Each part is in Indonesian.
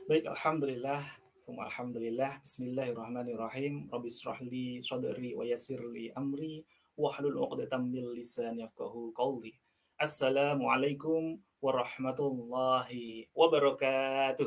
Baik, alhamdulillah, summa alhamdulillah, bismillahirrahmanirrahim, rabbi shrah li sadri wa yassir li amri, wahlul 'uqdatam min lisani yafqahu qawli. Assalamualaikum warahmatullahi wabarakatuh.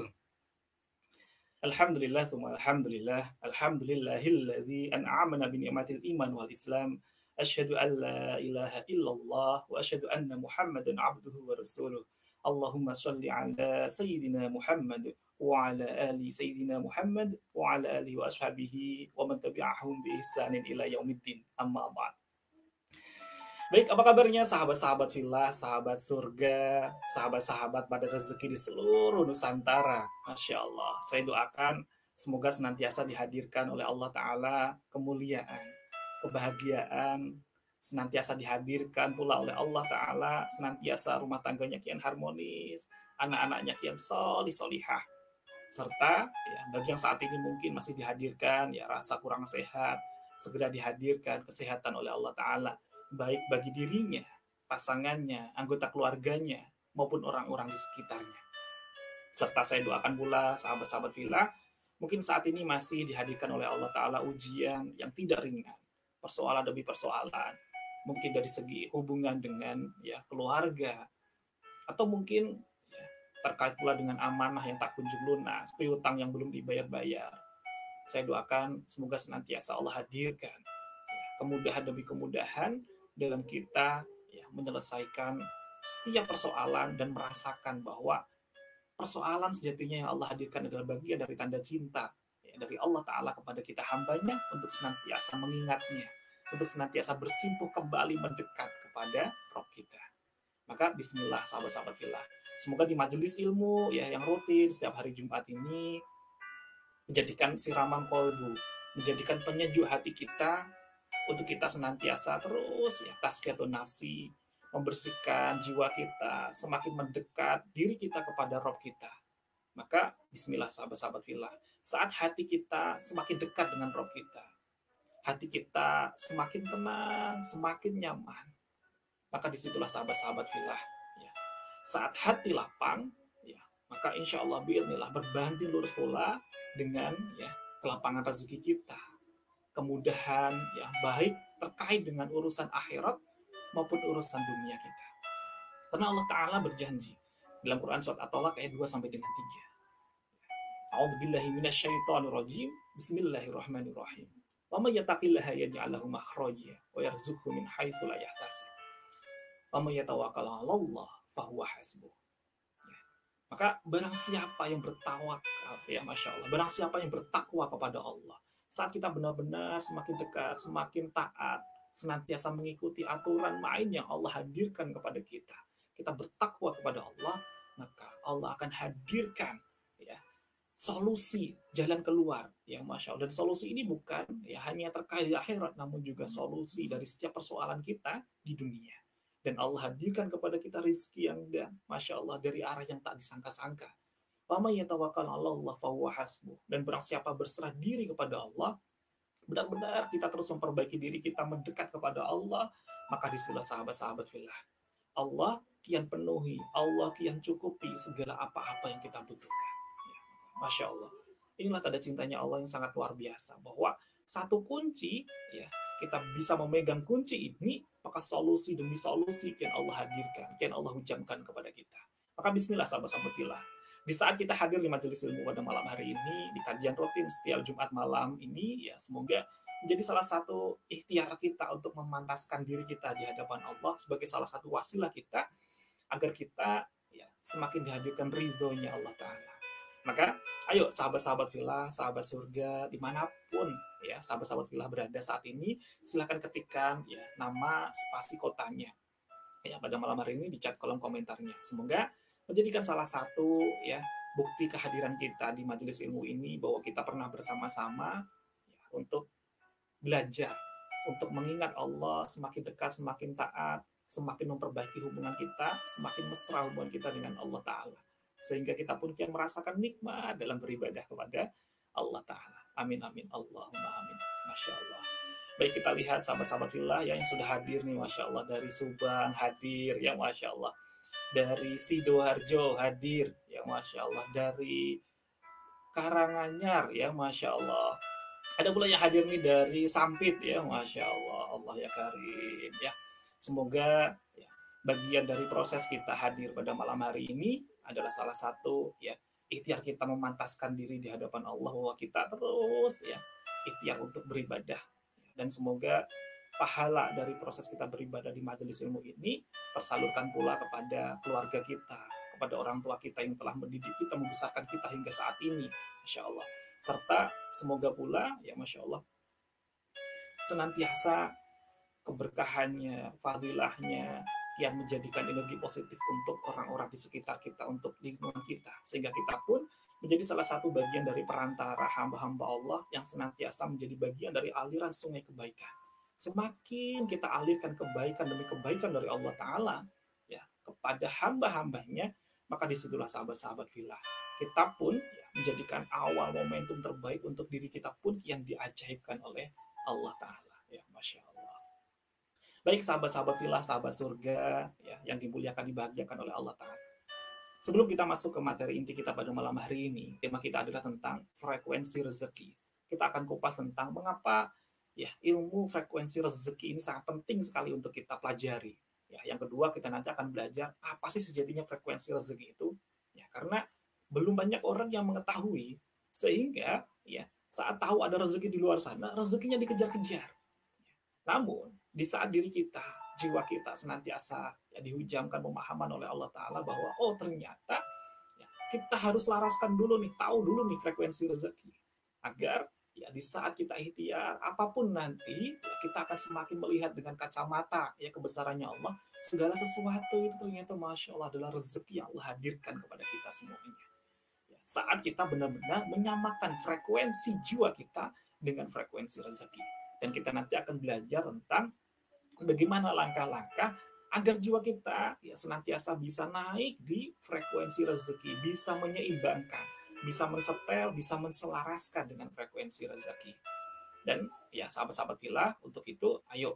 Alhamdulillah, summa alhamdulillah, alhamdulillahilladzi an'amana bi ni'matil iman wal islam. Asyhadu an la ilaha illallah wa asyhadu anna Muhammadan abduhu wa rasuluh. Allahumma shalli ala sayyidina Muhammad wa ala ali sayyidina Muhammad wa ala alihi wa ashabihi wa man tabi'ahum bi ihsanin ila yaumiddin. Amma ba'd. Baik, apa kabarnya sahabat-sahabat fillah, sahabat surga, sahabat-sahabat pada rezeki di seluruh Nusantara? Masya Allah, saya doakan semoga senantiasa dihadirkan oleh Allah Ta'ala kemuliaan, kebahagiaan, senantiasa dihadirkan pula oleh Allah Ta'ala, senantiasa rumah tangganya kian harmonis, anak-anaknya kian solihah, serta ya, bagi yang saat ini mungkin masih dihadirkan ya rasa kurang sehat, segera dihadirkan kesehatan oleh Allah Ta'ala, baik bagi dirinya, pasangannya, anggota keluarganya, maupun orang-orang di sekitarnya. Serta saya doakan pula sahabat-sahabat fillah, mungkin saat ini masih dihadirkan oleh Allah Ta'ala ujian yang tidak ringan, persoalan demi persoalan, mungkin dari segi hubungan dengan ya keluarga, atau mungkin ya, terkait pula dengan amanah yang tak kunjung lunas, piutang yang belum dibayar-bayar. Saya doakan semoga senantiasa Allah hadirkan kemudahan demi kemudahan dalam kita ya, menyelesaikan setiap persoalan dan merasakan bahwa persoalan sejatinya yang Allah hadirkan adalah bagian dari tanda cinta ya, dari Allah Ta'ala kepada kita hambanya untuk senantiasa mengingatnya, untuk senantiasa bersimpuh kembali mendekat kepada Rob kita. Maka bismillah sahabat-sahabat fillah. Semoga di majelis ilmu ya yang rutin setiap hari Jumat ini menjadikan siraman kolbu, menjadikan penyejuk hati kita untuk kita senantiasa terus ya tazkiyatun nafsi, membersihkan jiwa kita, semakin mendekat diri kita kepada Rob kita. Maka bismillah sahabat-sahabat fillah, saat hati kita semakin dekat dengan Rob kita, hati kita semakin tenang, semakin nyaman, maka disitulah sahabat-sahabat fillah ya, saat hati lapang ya, maka insya Allah bi'idznillah berbanding lurus pula dengan ya kelapangan rezeki kita, kemudahan yang baik terkait dengan urusan akhirat maupun urusan dunia kita. Karena Allah Ta'ala berjanji dalam Quran surat At-Talaq ayat 2 sampai dengan 3. A'udzubillahi minasyaitonirrajim. Bismillahirrahmanirrahim. Wa may yattaqillaha yaj'al lahu makhraja wa yarzuqhu min haitsu la yahtasib. Wa may yatawakkal 'alallah fahuwa hasbuh. Maka barang siapa yang bertawakal ya Masya Allah, barang siapa yang bertakwa kepada Allah, saat kita benar-benar semakin dekat, semakin taat, senantiasa mengikuti aturan main yang Allah hadirkan kepada kita, kita bertakwa kepada Allah, maka Allah akan hadirkan ya solusi jalan keluar ya Masya Allah. Dan solusi ini bukan ya hanya terkait di akhirat, namun juga solusi dari setiap persoalan kita di dunia. Dan Allah hadirkan kepada kita rezeki yang Masya Allah dari arah yang tak disangka-sangka. Wa yatawakkal 'alallah fahuwa hasbuh. Dan barang siapa berserah diri kepada Allah, benar-benar kita terus memperbaiki diri kita mendekat kepada Allah, maka disitulah sahabat-sahabat fillah, Allah kian penuhi, Allah kian cukupi segala apa-apa yang kita butuhkan. Masya Allah. Inilah tanda cintanya Allah yang sangat luar biasa, bahwa satu kunci ya kita bisa memegang kunci ini, maka solusi demi solusi kian Allah hadirkan, kian Allah hujamkan kepada kita. Maka bismillah sahabat-sahabat fillah, di saat kita hadir di majelis ilmu pada malam hari ini, di kajian rutin setiap Jumat malam ini, ya semoga menjadi salah satu ikhtiar kita untuk memantaskan diri kita di hadapan Allah sebagai salah satu wasilah kita agar kita ya semakin dihadirkan ridhonya Allah Ta'ala. Maka ayo sahabat-sahabat fillah, sahabat surga, dimanapun ya sahabat-sahabat fillah berada saat ini, silahkan ketikkan ya nama spasi kotanya ya pada malam hari ini di chat kolom komentarnya. Semoga menjadikan salah satu ya bukti kehadiran kita di majelis ilmu ini bahwa kita pernah bersama-sama ya, untuk belajar, untuk mengingat Allah, semakin dekat, semakin taat, semakin memperbaiki hubungan kita, semakin mesra hubungan kita dengan Allah Ta'ala. Sehingga kita pun kian merasakan nikmat dalam beribadah kepada Allah Ta'ala. Amin, amin. Allahumma amin. Masya Allah. Baik, kita lihat sahabat-sahabat fillah yang sudah hadir nih, Masya Allah. Dari Subang hadir, ya Masya Allah. Dari Sidoarjo hadir, ya Masya Allah. Dari Karanganyar ya, Masya Allah. Ada pula yang hadir nih dari Sampit ya, Masya Allah, Allah ya Karim ya. Semoga ya, bagian dari proses kita hadir pada malam hari ini adalah salah satu ya ikhtiar kita memantaskan diri di hadapan Allah bahwa kita terus ya ikhtiar untuk beribadah, dan semoga pahala dari proses kita beribadah di majelis ilmu ini tersalurkan pula kepada keluarga kita, kepada orang tua kita yang telah mendidik kita, membesarkan kita hingga saat ini, Masya Allah. Serta semoga pula ya Masya Allah senantiasa keberkahannya, fadilahnya yang menjadikan energi positif untuk orang-orang di sekitar kita, untuk lingkungan kita, sehingga kita pun menjadi salah satu bagian dari perantara hamba-hamba Allah yang senantiasa menjadi bagian dari aliran sungai kebaikan. Semakin kita alirkan kebaikan demi kebaikan dari Allah Ta'ala ya kepada hamba-hambanya, maka disitulah sahabat-sahabat filah kita pun ya, menjadikan awal momentum terbaik untuk diri kita pun yang diajaibkan oleh Allah Ta'ala ya, Masya Allah. Baik sahabat-sahabat filah, sahabat surga ya, yang dimuliakan, dibahagiakan oleh Allah Ta'ala. Sebelum kita masuk ke materi inti kita pada malam hari ini, tema kita adalah tentang frekuensi rezeki. Kita akan kupas tentang mengapa ya ilmu frekuensi rezeki ini sangat penting sekali untuk kita pelajari. Ya, yang kedua kita nanti akan belajar apa sih sejatinya frekuensi rezeki itu. Ya, karena belum banyak orang yang mengetahui, sehingga ya saat tahu ada rezeki di luar sana, rezekinya dikejar-kejar. Namun di saat diri kita, jiwa kita senantiasa ya dihujamkan pemahaman oleh Allah Ta'ala bahwa oh ternyata ya, kita harus laraskan dulu nih, tahu dulu nih frekuensi rezeki, agar ya di saat kita ikhtiar apapun nanti ya, kita akan semakin melihat dengan kacamata ya kebesarannya Allah, segala sesuatu itu ternyata Masya Allah adalah rezeki yang Allah hadirkan kepada kita semuanya ya, saat kita benar-benar menyamakan frekuensi jiwa kita dengan frekuensi rezeki. Dan kita nanti akan belajar tentang bagaimana langkah-langkah agar jiwa kita ya senantiasa bisa naik di frekuensi rezeki, bisa menyeimbangkan, bisa mensetel, bisa menselaraskan dengan frekuensi rezeki. Dan ya sahabat-sahabat filah, untuk itu ayo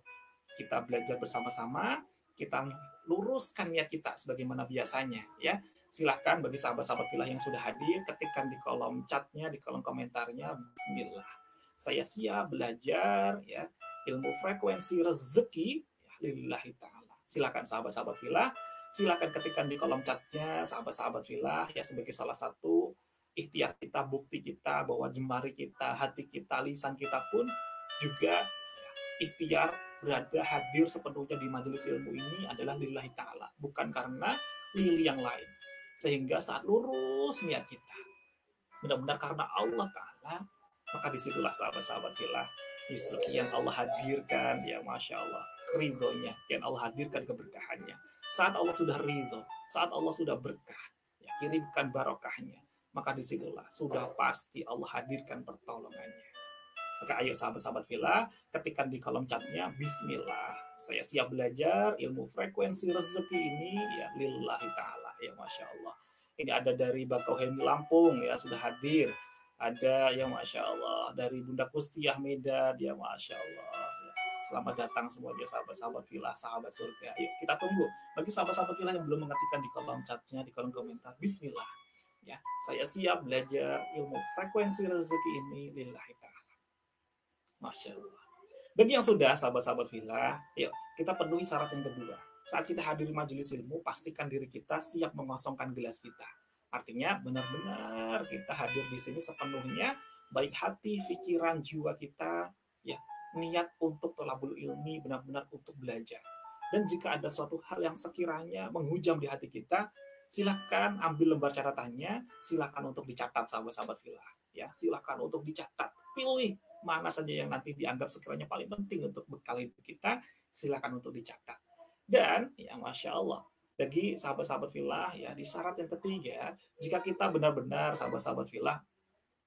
kita belajar bersama-sama, kita luruskan niat kita sebagaimana biasanya ya. Silahkan bagi sahabat-sahabat filah yang sudah hadir, ketikkan di kolom chatnya, di kolom komentarnya, Bismillah. Saya siap belajar ya ilmu frekuensi rezeki ya, lillahi ta'ala. Silakan sahabat-sahabat filah, silakan ketikkan di kolom chatnya sahabat-sahabat filah ya, sebagai salah satu ikhtiar kita, bukti kita bahwa jemari kita, hati kita, lisan kita pun juga ya, ikhtiar berada hadir sepenuhnya di majelis ilmu ini adalah lillahi ta'ala, bukan karena lili yang lain. Sehingga saat lurus niat kita benar-benar karena Allah Ta'ala, maka disitulah sahabat-sahabat filah justru yang Allah hadirkan ya Masya Allah ridhonya, yang Allah hadirkan keberkahannya. Saat Allah sudah ridho, saat Allah sudah berkah ya, kirimkan barokahnya, maka disitulah sudah pasti Allah hadirkan pertolongannya. Maka ayo sahabat-sahabat filah, ketikkan di kolom chatnya Bismillah, saya siap belajar ilmu frekuensi rezeki ini ya lillahi ta'ala ya Masya Allah. Ini ada dari Bakauheni Lampung ya sudah hadir. Ada yang Masya Allah dari Bunda Kustiah Medan ya Masya Allah ya. Selamat datang semuanya sahabat-sahabat filah, sahabat surga. Ayo kita tunggu bagi sahabat-sahabat filah yang belum mengetikkan di kolom chatnya, di kolom komentar Bismillah ya, saya siap belajar ilmu frekuensi rezeki ini lillahi ta'ala. Masya Allah. Bagi yang sudah sahabat-sahabat filah, yuk kita penuhi syarat yang kedua. Saat kita hadir di majelis ilmu, pastikan diri kita siap mengosongkan gelas kita. Artinya benar-benar kita hadir di sini sepenuhnya, baik hati, pikiran, jiwa kita, ya niat untuk thalabul ilmi, benar-benar untuk belajar. Dan jika ada suatu hal yang sekiranya menghujam di hati kita, silakan ambil lembar catatannya, silakan untuk dicatat sahabat-sahabat filah. Ya, silakan untuk dicatat. Pilih mana saja yang nanti dianggap sekiranya paling penting untuk bekal hidup kita, silakan untuk dicatat. Dan ya Masya Allah, bagi sahabat-sahabat filah ya di syarat yang ketiga, jika kita benar-benar sahabat-sahabat filah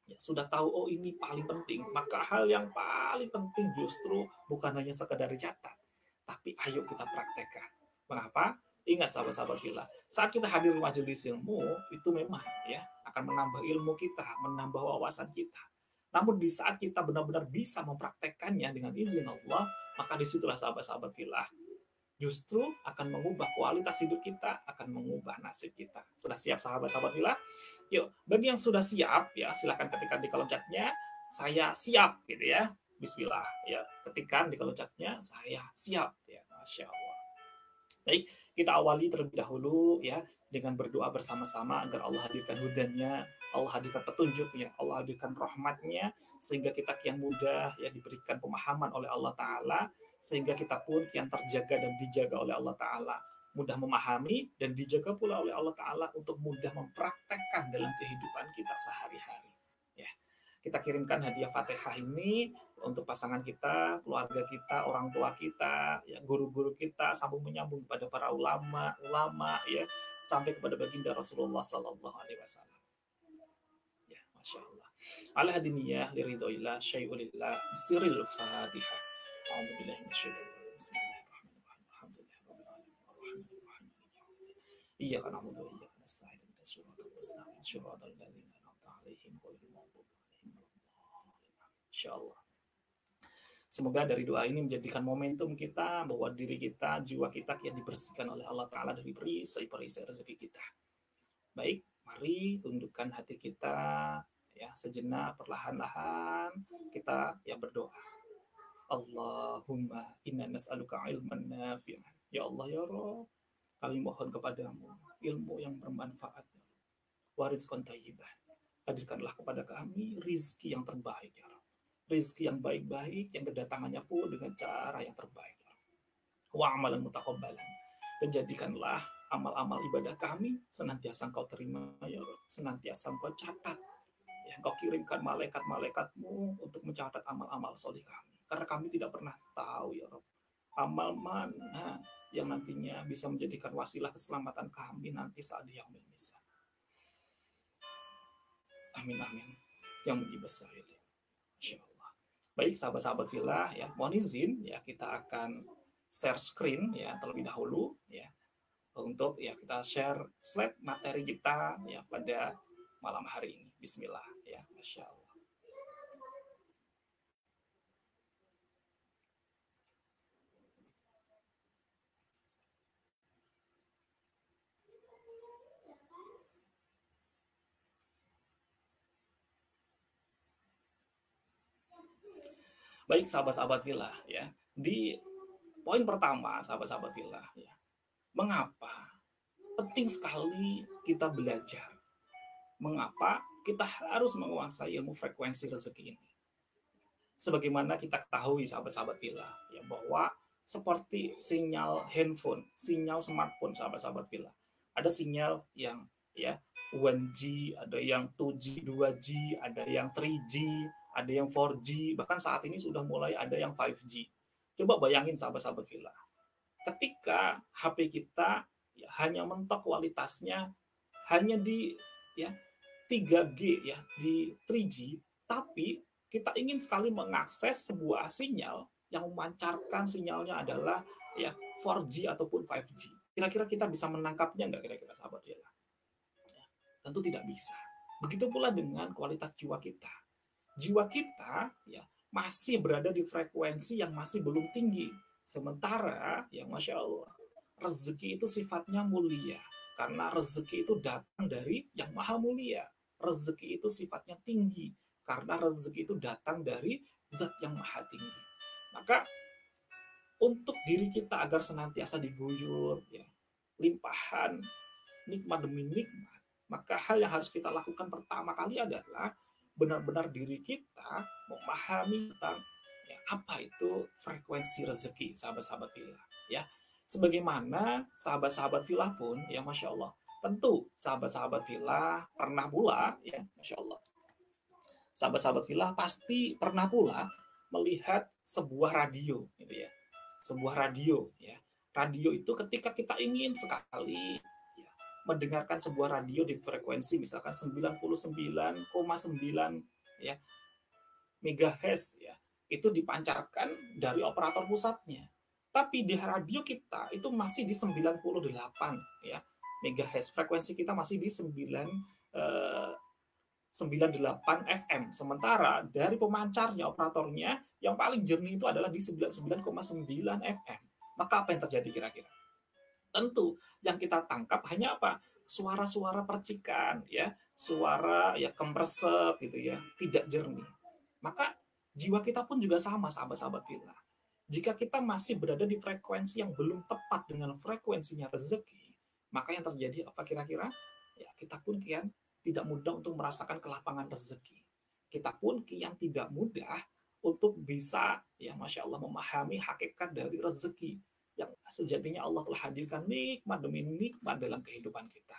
ya, sudah tahu oh ini paling penting, maka hal yang paling penting justru bukan hanya sekedar dicatat, tapi ayo kita praktekkan. Mengapa? Ingat sahabat-sahabat filah, saat kita hadir di majelis ilmu itu memang ya akan menambah ilmu kita, menambah wawasan kita. Namun di saat kita benar-benar bisa mempraktekkannya dengan izin Allah, maka disitulah sahabat-sahabat filah justru akan mengubah kualitas hidup kita, akan mengubah nasib kita. Sudah siap sahabat-sahabat fillah? Yuk, bagi yang sudah siap ya silakan ketikkan di kolom chatnya saya siap gitu ya. Bismillah ya, ketikkan di kolom chatnya saya siap ya. Masya Allah. Baik, kita awali terlebih dahulu ya dengan berdoa bersama-sama agar Allah hadirkan hudannya, Allah hadirkan petunjuk ya, Allah hadirkan rahmatnya sehingga kita kian mudah ya diberikan pemahaman oleh Allah Ta'ala sehingga kita pun kian terjaga dan dijaga oleh Allah Ta'ala, mudah memahami dan dijaga pula oleh Allah Ta'ala untuk mudah mempraktekkan dalam kehidupan kita sehari-hari ya. Kita kirimkan hadiah Fatihah ini untuk pasangan kita, keluarga kita, orang tua kita, ya, guru-guru kita, sambung menyambung kepada para ulama ya, sampai kepada baginda Rasulullah Sallallahu Alaihi Wasallam. Ya, masya Allah. Ala hadiniyah liridhoillah syai'ulillah siril fatihah. Alhamdulillah Bismillahirrahmanirrahim. Alhamdulillahirrahmanirrahim. Iyyaka na'budu wa iyyaka nasta'in. Shiratal mustaqim. Shiratal ladzina an'amta 'alaihim ghairil maghdubi 'alaihim waladdallin. Insyaallah. Semoga dari doa ini menjadikan momentum kita bahwa diri kita, jiwa kita yang dibersihkan oleh Allah Ta'ala dari perisai-perisai rezeki kita. Baik, mari tundukkan hati kita ya sejenak, perlahan-lahan kita ya berdoa. Allahumma inna nas'aluka ilman nafi'an. Ya Allah ya Rabb, kami mohon kepadamu ilmu yang bermanfaat, warizqan thayyiban. Hadirkanlah kepada kami rizki yang terbaik ya Rabb, rizki yang baik-baik yang kedatangannya pun dengan cara yang terbaik ya Rabb. Wa amalan mutaqabbalan, dan jadikanlah amal-amal ibadah kami senantiasa Engkau terima ya Rabb, senantiasa Engkau catat ya, Engkau kirimkan malaikat-malaikatmu untuk mencatat amal-amal soleh kami, karena kami tidak pernah tahu ya Rabb amal mana yang nantinya bisa menjadikan wasilah keselamatan kami nanti saat di yaumil hisab. Amin amin yang besar ini, insyaallah. Baik sahabat-sahabat fillah ya, mohon izin ya kita akan share screen ya terlebih dahulu ya untuk ya kita share slide materi kita ya pada malam hari ini. Bismillah ya, masya Allah. Baik sahabat-sahabat fillah ya, di poin pertama sahabat-sahabat fillah ya, mengapa penting sekali kita belajar, mengapa kita harus menguasai ilmu frekuensi rezeki ini. Sebagaimana kita ketahui sahabat-sahabat fillah ya, bahwa seperti sinyal handphone, sinyal smartphone sahabat-sahabat fillah, ada sinyal yang ya 1G, ada yang 2G, 2G, ada yang 3G, ada yang 4G, bahkan saat ini sudah mulai ada yang 5G. Coba bayangin sahabat-sahabat fillah, ketika HP kita ya, hanya mentok kualitasnya hanya di ya 3G ya, di 3G, tapi kita ingin sekali mengakses sebuah sinyal yang memancarkan sinyalnya adalah ya 4G ataupun 5G. Kira-kira kita bisa menangkapnya nggak kira-kira sahabat fillah? Ya, tentu tidak bisa. Begitu pula dengan kualitas jiwa kita. Jiwa kita ya masih berada di frekuensi yang masih belum tinggi. Sementara ya masya Allah, rezeki itu sifatnya mulia karena rezeki itu datang dari yang maha mulia. Rezeki itu sifatnya tinggi karena rezeki itu datang dari zat yang maha tinggi. Maka untuk diri kita agar senantiasa diguyur ya limpahan nikmat demi nikmat, maka hal yang harus kita lakukan pertama kali adalah benar-benar diri kita memahami tentang ya, apa itu frekuensi rezeki sahabat-sahabat fillah ya. Sebagaimana sahabat-sahabat fillah pun ya masya Allah, tentu sahabat-sahabat fillah pernah pula ya masya Allah, sahabat-sahabat fillah pasti pernah pula melihat sebuah radio gitu ya, sebuah radio ya. Radio itu ketika kita ingin sekali mendengarkan sebuah radio di frekuensi misalkan 99,9 ya megahertz ya, itu dipancarkan dari operator pusatnya. Tapi di radio kita itu masih di 98 ya megahertz, frekuensi kita masih di 98 FM. Sementara dari pemancarnya, operatornya yang paling jernih itu adalah di 99,9 FM. Maka apa yang terjadi kira-kira? Tentu yang kita tangkap hanya apa? Suara-suara percikan, ya, suara ya kemresek gitu ya, tidak jernih. Maka jiwa kita pun juga sama, sahabat-sahabat fillah. Jika kita masih berada di frekuensi yang belum tepat dengan frekuensinya rezeki, maka yang terjadi apa kira-kira? Ya, kita pun kian tidak mudah untuk merasakan kelapangan rezeki. Kita pun kian tidak mudah untuk bisa, ya Masya Allah, memahami hakikat dari rezeki yang sejatinya Allah telah hadirkan nikmat demi nikmat dalam kehidupan kita.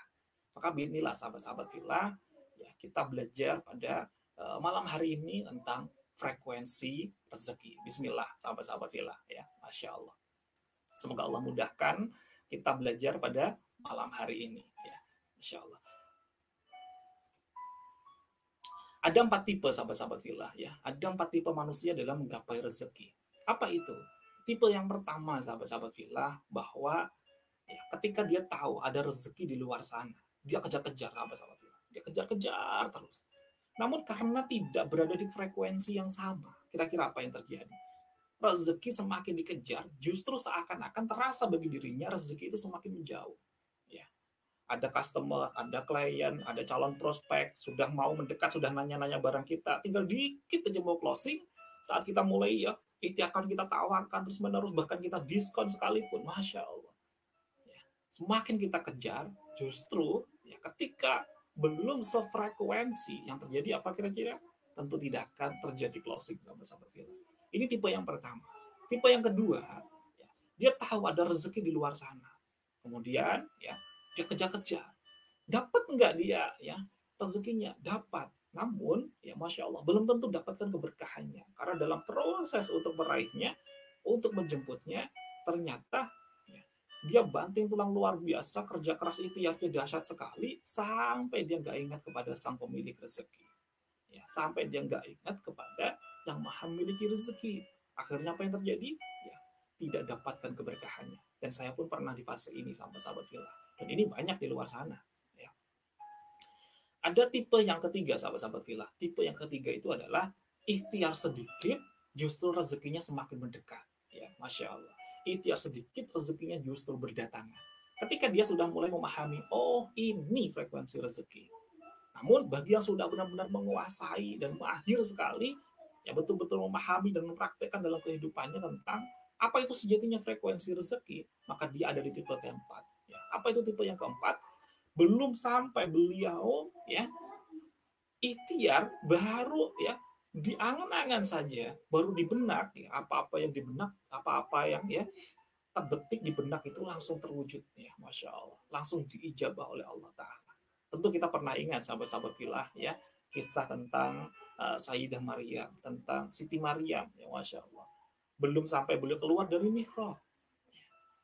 Maka inilah sahabat-sahabat fillah, ya kita belajar pada malam hari ini tentang frekuensi rezeki. Bismillah, sahabat-sahabat fillah, ya, Masya Allah. Semoga Allah mudahkan kita belajar pada malam hari ini, ya, Masya Allah. Ada 4 tipe sahabat-sahabat fillah, ya. Ada 4 tipe manusia dalam menggapai rezeki. Apa itu? Tipe yang pertama sahabat-sahabat fillah, bahwa ya, ketika dia tahu ada rezeki di luar sana, dia kejar-kejar sahabat-sahabat fillah. Dia kejar-kejar terus. Namun karena tidak berada di frekuensi yang sama, kira-kira apa yang terjadi? Rezeki semakin dikejar, justru seakan-akan terasa bagi dirinya rezeki itu semakin menjauh. Ya, ada customer, ada klien, ada calon prospek, sudah mau mendekat, sudah nanya-nanya barang kita, tinggal dikit aja mau closing, saat kita mulai ya, itu akan kita tawarkan terus menerus, bahkan kita diskon sekalipun, Masya Allah. Ya, semakin kita kejar, justru ya ketika belum sefrekuensi, yang terjadi apa kira-kira? Tentu tidak akan terjadi closing, sahabat-sahabat film. Ini tipe yang pertama. Tipe yang kedua, ya, dia tahu ada rezeki di luar sana. Kemudian ya dia kejar-kejar. Dapat enggak dia ya rezekinya? Dapat. Namun ya Masya Allah belum tentu dapatkan keberkahannya. Karena dalam proses untuk meraihnya, untuk menjemputnya, ternyata ya, dia banting tulang luar biasa, kerja keras itu yang dahsyat sekali, sampai dia nggak ingat kepada sang pemilik rezeki. Ya, sampai dia nggak ingat kepada yang maha memiliki rezeki. Akhirnya apa yang terjadi? Ya, tidak dapatkan keberkahannya. Dan saya pun pernah di fase ini sama sahabat fillah. Dan ini banyak di luar sana. Ya. Ada tipe yang ketiga sahabat-sahabat fillah. Tipe yang ketiga itu adalah ikhtiar sedikit, justru rezekinya semakin mendekat. Ya, Masya Allah. Ikhtiar sedikit, rezekinya justru berdatangan. Ketika dia sudah mulai memahami, oh ini frekuensi rezeki. Namun bagi yang sudah benar-benar menguasai dan mahir sekali, ya betul-betul memahami dan mempraktekkan dalam kehidupannya tentang apa itu sejatinya frekuensi rezeki, maka dia ada di tipe keempat. Ya, apa itu tipe yang keempat? Belum sampai beliau ya ikhtiar, baru ya di angan-angan saja, baru di benak, ya, apa-apa yang di benak, apa-apa yang ya terbetik di benak itu langsung terwujud, ya Masya Allah, langsung diijabah oleh Allah Ta'ala. Tentu kita pernah ingat sahabat-sahabat filah ya, kisah tentang Sayyidah Maryam, tentang Siti Maryam, ya Masya Allah. Belum sampai beliau keluar dari mihrab,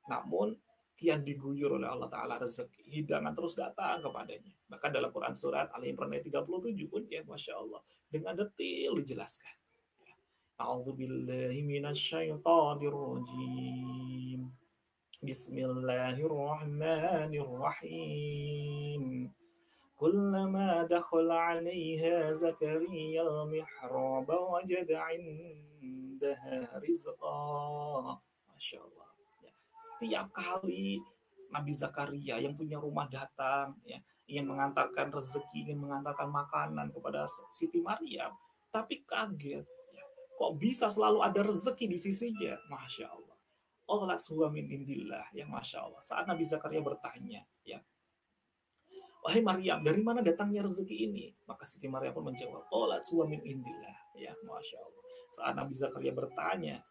namun kian diguyur oleh Allah Ta'ala rezeki, hidangan terus datang kepadanya. Bahkan dalam Quran surat Al-Imran ayat 37 pun ya Masya Allah, dengan detail dijelaskan. A'udzubillahi minasyaitonirrajim. Bismillahirrahmanirrahim. كلما دخل عليها زكريا المحراب وجد عندها رزقا. Masya Allah. Ya, setiap kali Nabi Zakaria yang punya rumah datang, ya, ingin mengantarkan rezeki, ingin mengantarkan makanan kepada Siti Maryam, tapi kaget, ya, kok bisa selalu ada rezeki di sisinya, Masya Allah. Allah suwa min indillah, yang Masya Allah. Saat Nabi Zakaria bertanya, ya, wahai Maryam, dari mana datangnya rezeki ini? Maka Siti Maryam pun menjawab, Qolat suwa min indillah. Ya, Masya Allah. Saat Nabi Zakaria bertanya,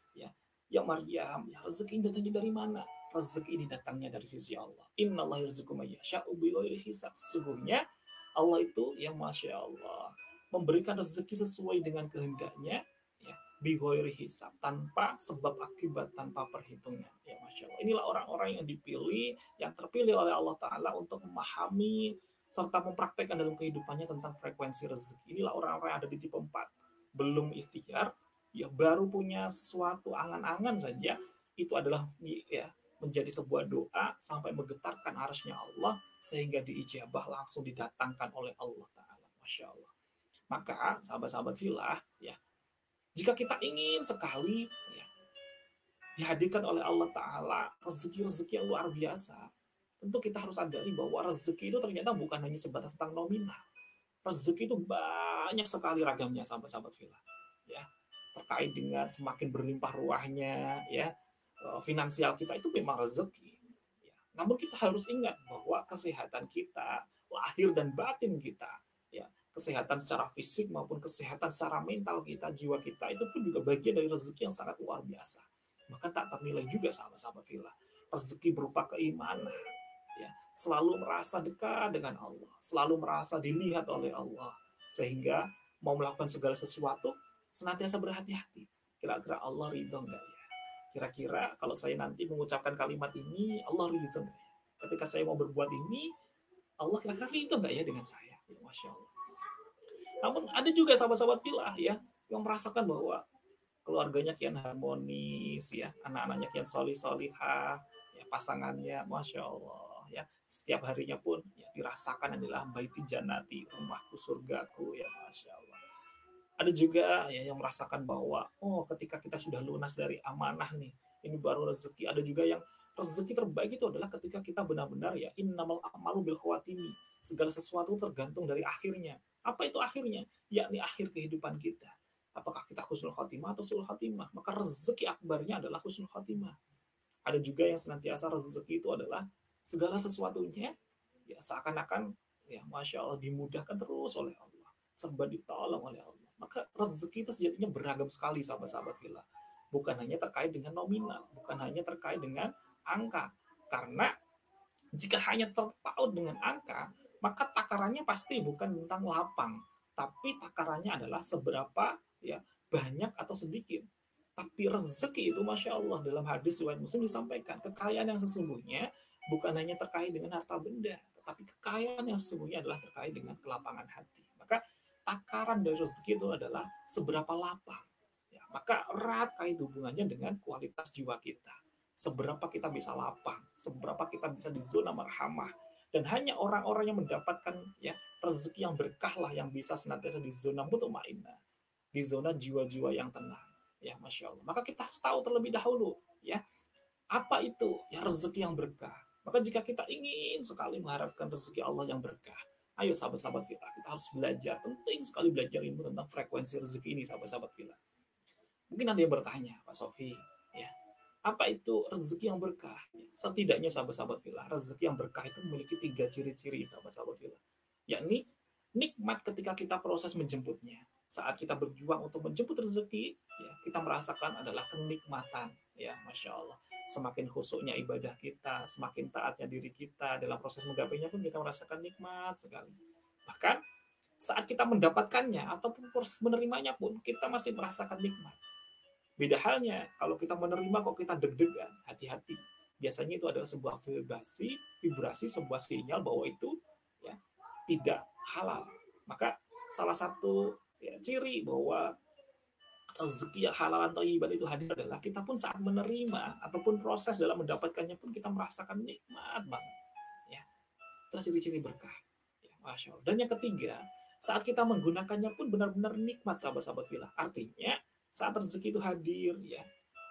ya Maryam, ya rezeki ini datangnya dari mana? Rezeki ini datangnya dari sisi Allah. Inna Allah yarzuqu may yasha'u bighairi hisab. Sesungguhnya Allah itu, ya Masya Allah, memberikan rezeki sesuai dengan kehendaknya, ya, bighairi hisab, tanpa sebab akibat, tanpa perhitungan. Ya Masya Allah. Inilah orang-orang yang dipilih, yang terpilih oleh Allah Ta'ala untuk memahami serta mempraktekkan dalam kehidupannya tentang frekuensi rezeki. Inilah orang-orang yang ada di tipe 4. Belum ikhtiar, ya baru punya sesuatu angan-angan saja, itu adalah ya menjadi sebuah doa sampai menggetarkan arsy-Nya Allah, sehingga diijabah langsung didatangkan oleh Allah Ta'ala. Masya Allah. Maka sahabat-sahabat filah, ya, jika kita ingin sekali ya, dihadirkan oleh Allah Ta'ala rezeki-rezeki yang luar biasa, tentu kita harus sadari bahwa rezeki itu ternyata bukan hanya sebatas tentang nominal. Rezeki itu banyak sekali ragamnya, sahabat-sahabat villa. Ya, terkait dengan semakin berlimpah ruahnya, ya, finansial kita itu memang rezeki. Ya. Namun kita harus ingat bahwa kesehatan kita, lahir dan batin kita, ya, kesehatan secara fisik maupun kesehatan secara mental kita, jiwa kita, itu pun juga bagian dari rezeki yang sangat luar biasa. Bahkan tak ternilai juga, sahabat-sahabat villa. Rezeki berupa keimanan, ya, selalu merasa dekat dengan Allah, selalu merasa dilihat oleh Allah, sehingga mau melakukan segala sesuatu senantiasa berhati-hati. Kira-kira Allah ridho enggak ya? Kira-kira kalau saya nanti mengucapkan kalimat ini, Allah ridho enggak ya? Ketika saya mau berbuat ini, Allah kira-kira ridho enggak ya dengan saya? Ya, Masya Allah. Namun ada juga sahabat-sahabat filah ya, yang merasakan bahwa keluarganya kian harmonis, ya, anak-anaknya kian solih-solihah, ya, pasangannya, Masya Allah, ya, setiap harinya pun ya, dirasakan adalah baiti janati, rumahku surgaku, ya, Masya Allah. Ada juga ya yang merasakan bahwa oh ketika kita sudah lunas dari amanah nih, ini baru rezeki. Ada juga yang rezeki terbaik itu adalah ketika kita benar-benar ya innamal a'malu bil khawatimi. Segala sesuatu tergantung dari akhirnya. Apa itu akhirnya? Yakni akhir kehidupan kita. Apakah kita husnul khotimah atau sul khotimah? Maka rezeki akbarnya adalah husnul khotimah. Ada juga yang senantiasa rezeki itu adalah segala sesuatunya ya seakan-akan ya Masya Allah dimudahkan terus oleh Allah. Serba ditolong oleh Allah. Maka rezeki itu sejatinya beragam sekali sahabat-sahabat gila. Bukan hanya terkait dengan nominal, bukan hanya terkait dengan angka. Karena jika hanya terpaut dengan angka, maka takarannya pasti bukan tentang lapang, tapi takarannya adalah seberapa ya banyak atau sedikit. Tapi rezeki itu Masya Allah dalam hadis riwayat Muslim disampaikan kekayaan yang sesungguhnya bukan hanya terkait dengan harta benda, tetapi kekayaan yang sesungguhnya adalah terkait dengan kelapangan hati. Maka takaran dari rezeki itu adalah seberapa lapang. Ya, maka erat kait hubungannya dengan kualitas jiwa kita. Seberapa kita bisa lapang, seberapa kita bisa di zona marhamah. Dan hanya orang-orang yang mendapatkan ya rezeki yang berkah lah yang bisa senantiasa di zona mutmainnah, di zona jiwa-jiwa yang tenang. Ya, Masya Allah. Maka kita harus tahu terlebih dahulu, ya, apa itu ya rezeki yang berkah. Maka jika kita ingin sekali mengharapkan rezeki Allah yang berkah, ayo sahabat-sahabat kita, kita harus belajar. Penting sekali belajar ilmu tentang frekuensi rezeki ini, sahabat-sahabat kita. Mungkin ada yang bertanya, Pak Sofi, ya, apa itu rezeki yang berkah? Setidaknya sahabat-sahabat filah, rezeki yang berkah itu memiliki 3 ciri-ciri, sahabat-sahabat filah. Yakni nikmat ketika kita proses menjemputnya. Saat kita berjuang untuk menjemput rezeki, ya, kita merasakan adalah kenikmatan. Ya, Masya Allah. Semakin khusyuknya ibadah kita, semakin taatnya diri kita, dalam proses menggapainya pun kita merasakan nikmat sekali. Bahkan saat kita mendapatkannya ataupun proses menerimanya pun kita masih merasakan nikmat. Beda halnya kalau kita menerima kok kita deg-degan, hati-hati. Biasanya itu adalah sebuah vibrasi sebuah sinyal bahwa itu ya tidak halal. Maka salah satu ya, ciri bahwa rezeki yang halal atau ibadah itu hadir adalah kita pun saat menerima ataupun proses dalam mendapatkannya pun kita merasakan nikmat banget. Ya, itu ciri-ciri berkah. Ya, Masya Allah. Dan yang ketiga, saat kita menggunakannya pun benar-benar nikmat sahabat-sahabat filah. Artinya saat rezeki itu hadir ya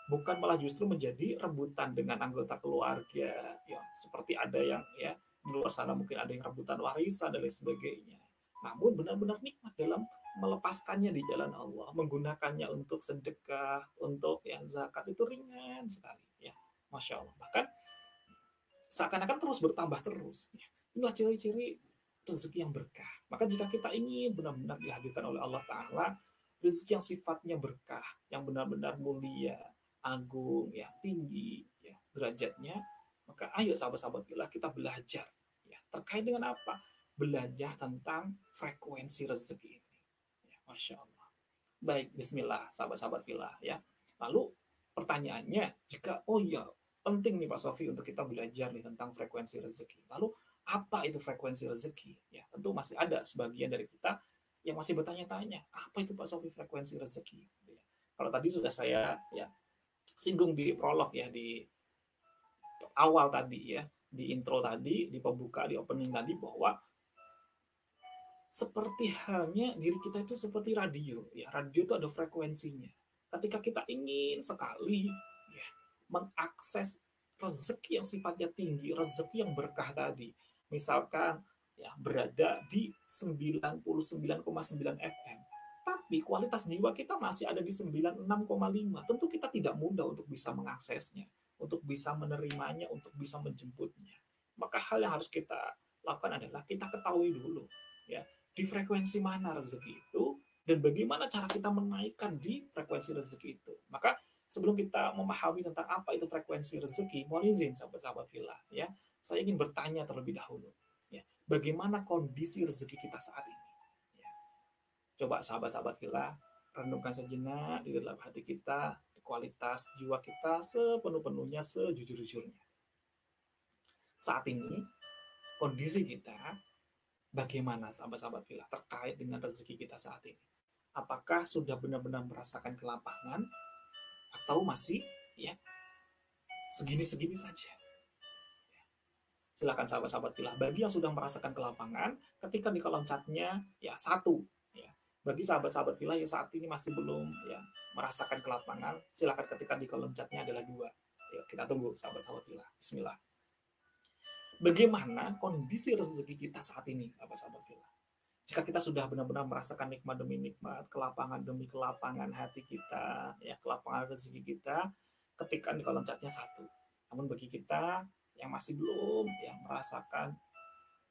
bukan malah justru menjadi rebutan dengan anggota keluarga ya seperti ada yang ya di luar sana mungkin ada yang rebutan warisan dan lain sebagainya, namun benar-benar nikmat dalam melepaskannya di jalan Allah, menggunakannya untuk sedekah, untuk ya zakat, itu ringan sekali ya, Masya Allah. Bahkan seakan-akan terus bertambah terus ya. Inilah ciri-ciri rezeki yang berkah. Maka jika kita ingin benar-benar dihadirkan oleh Allah Ta'ala rezeki yang sifatnya berkah, yang benar-benar mulia, agung, ya tinggi, ya derajatnya, maka ayo sahabat-sahabat kita belajar, ya terkait dengan apa? Belajar tentang frekuensi rezeki ini. Ya, Masya Allah. Baik, Bismillah, sahabat-sahabat filah, ya. Lalu pertanyaannya, jika oh ya penting nih Pak Sofi untuk kita belajar nih tentang frekuensi rezeki. Lalu apa itu frekuensi rezeki? Ya, tentu masih ada sebagian dari kita yang masih bertanya-tanya, apa itu Pak Sofi frekuensi rezeki? Kalau tadi sudah saya ya singgung di prolog ya, di awal tadi ya, di intro tadi, di pembuka, di opening tadi bahwa seperti halnya diri kita itu seperti radio ya, radio itu ada frekuensinya. Ketika kita ingin sekali ya mengakses rezeki yang sifatnya tinggi, rezeki yang berkah tadi. Misalkan ya berada di 99,9 FM. Tapi kualitas jiwa kita masih ada di 96,5. Tentu kita tidak mudah untuk bisa mengaksesnya, untuk bisa menerimanya, untuk bisa menjemputnya. Maka hal yang harus kita lakukan adalah kita ketahui dulu ya, di frekuensi mana rezeki itu dan bagaimana cara kita menaikkan di frekuensi rezeki itu. Maka sebelum kita memahami tentang apa itu frekuensi rezeki, mohon izin sahabat-sahabat Villa ya, saya ingin bertanya terlebih dahulu ya, bagaimana kondisi rezeki kita saat ini? Ya. Coba sahabat-sahabat Villa renungkan sejenak di dalam hati kita, kualitas jiwa kita sepenuh-penuhnya, sejujur-jujurnya. Saat ini kondisi kita bagaimana sahabat-sahabat Villa terkait dengan rezeki kita saat ini? Apakah sudah benar-benar merasakan kelapangan atau masih ya segini-segini saja? Silakan sahabat-sahabat Villa. Bagi yang sudah merasakan kelapangan, ketika di kolom chatnya ya 1. Ya. Bagi sahabat-sahabat Villa yang saat ini masih belum ya merasakan kelapangan, silakan ketikkan di kolom chatnya adalah 2. Yuk, kita tunggu sahabat-sahabat Villa. Bismillah. Bagaimana kondisi rezeki kita saat ini, sahabat-sahabat Villa? Jika kita sudah benar-benar merasakan nikmat demi nikmat, kelapangan demi kelapangan hati kita, ya kelapangan rezeki kita, ketikkan di kolom chatnya 1. Namun bagi kita yang masih belum ya merasakan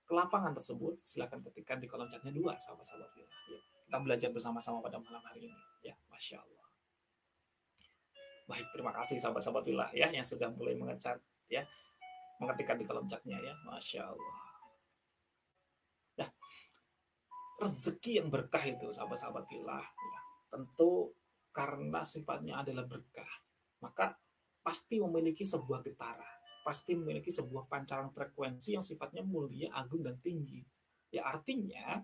kelapangan tersebut, silakan ketikkan di kolom chatnya 2, sahabat-sahabat Villa. Ya, kita belajar bersama-sama pada malam hari ini. Ya, Masya Allah. Baik, terima kasih sahabat-sahabat Villa ya yang sudah mulai mengecat ya, mengetikkan di kolom chatnya ya, Masya Allah. Nah, rezeki yang berkah itu sahabat-sahabat Villa ya, tentu karena sifatnya adalah berkah, maka pasti memiliki sebuah getaran, pasti memiliki sebuah pancaran frekuensi yang sifatnya mulia, agung, dan tinggi. Ya artinya,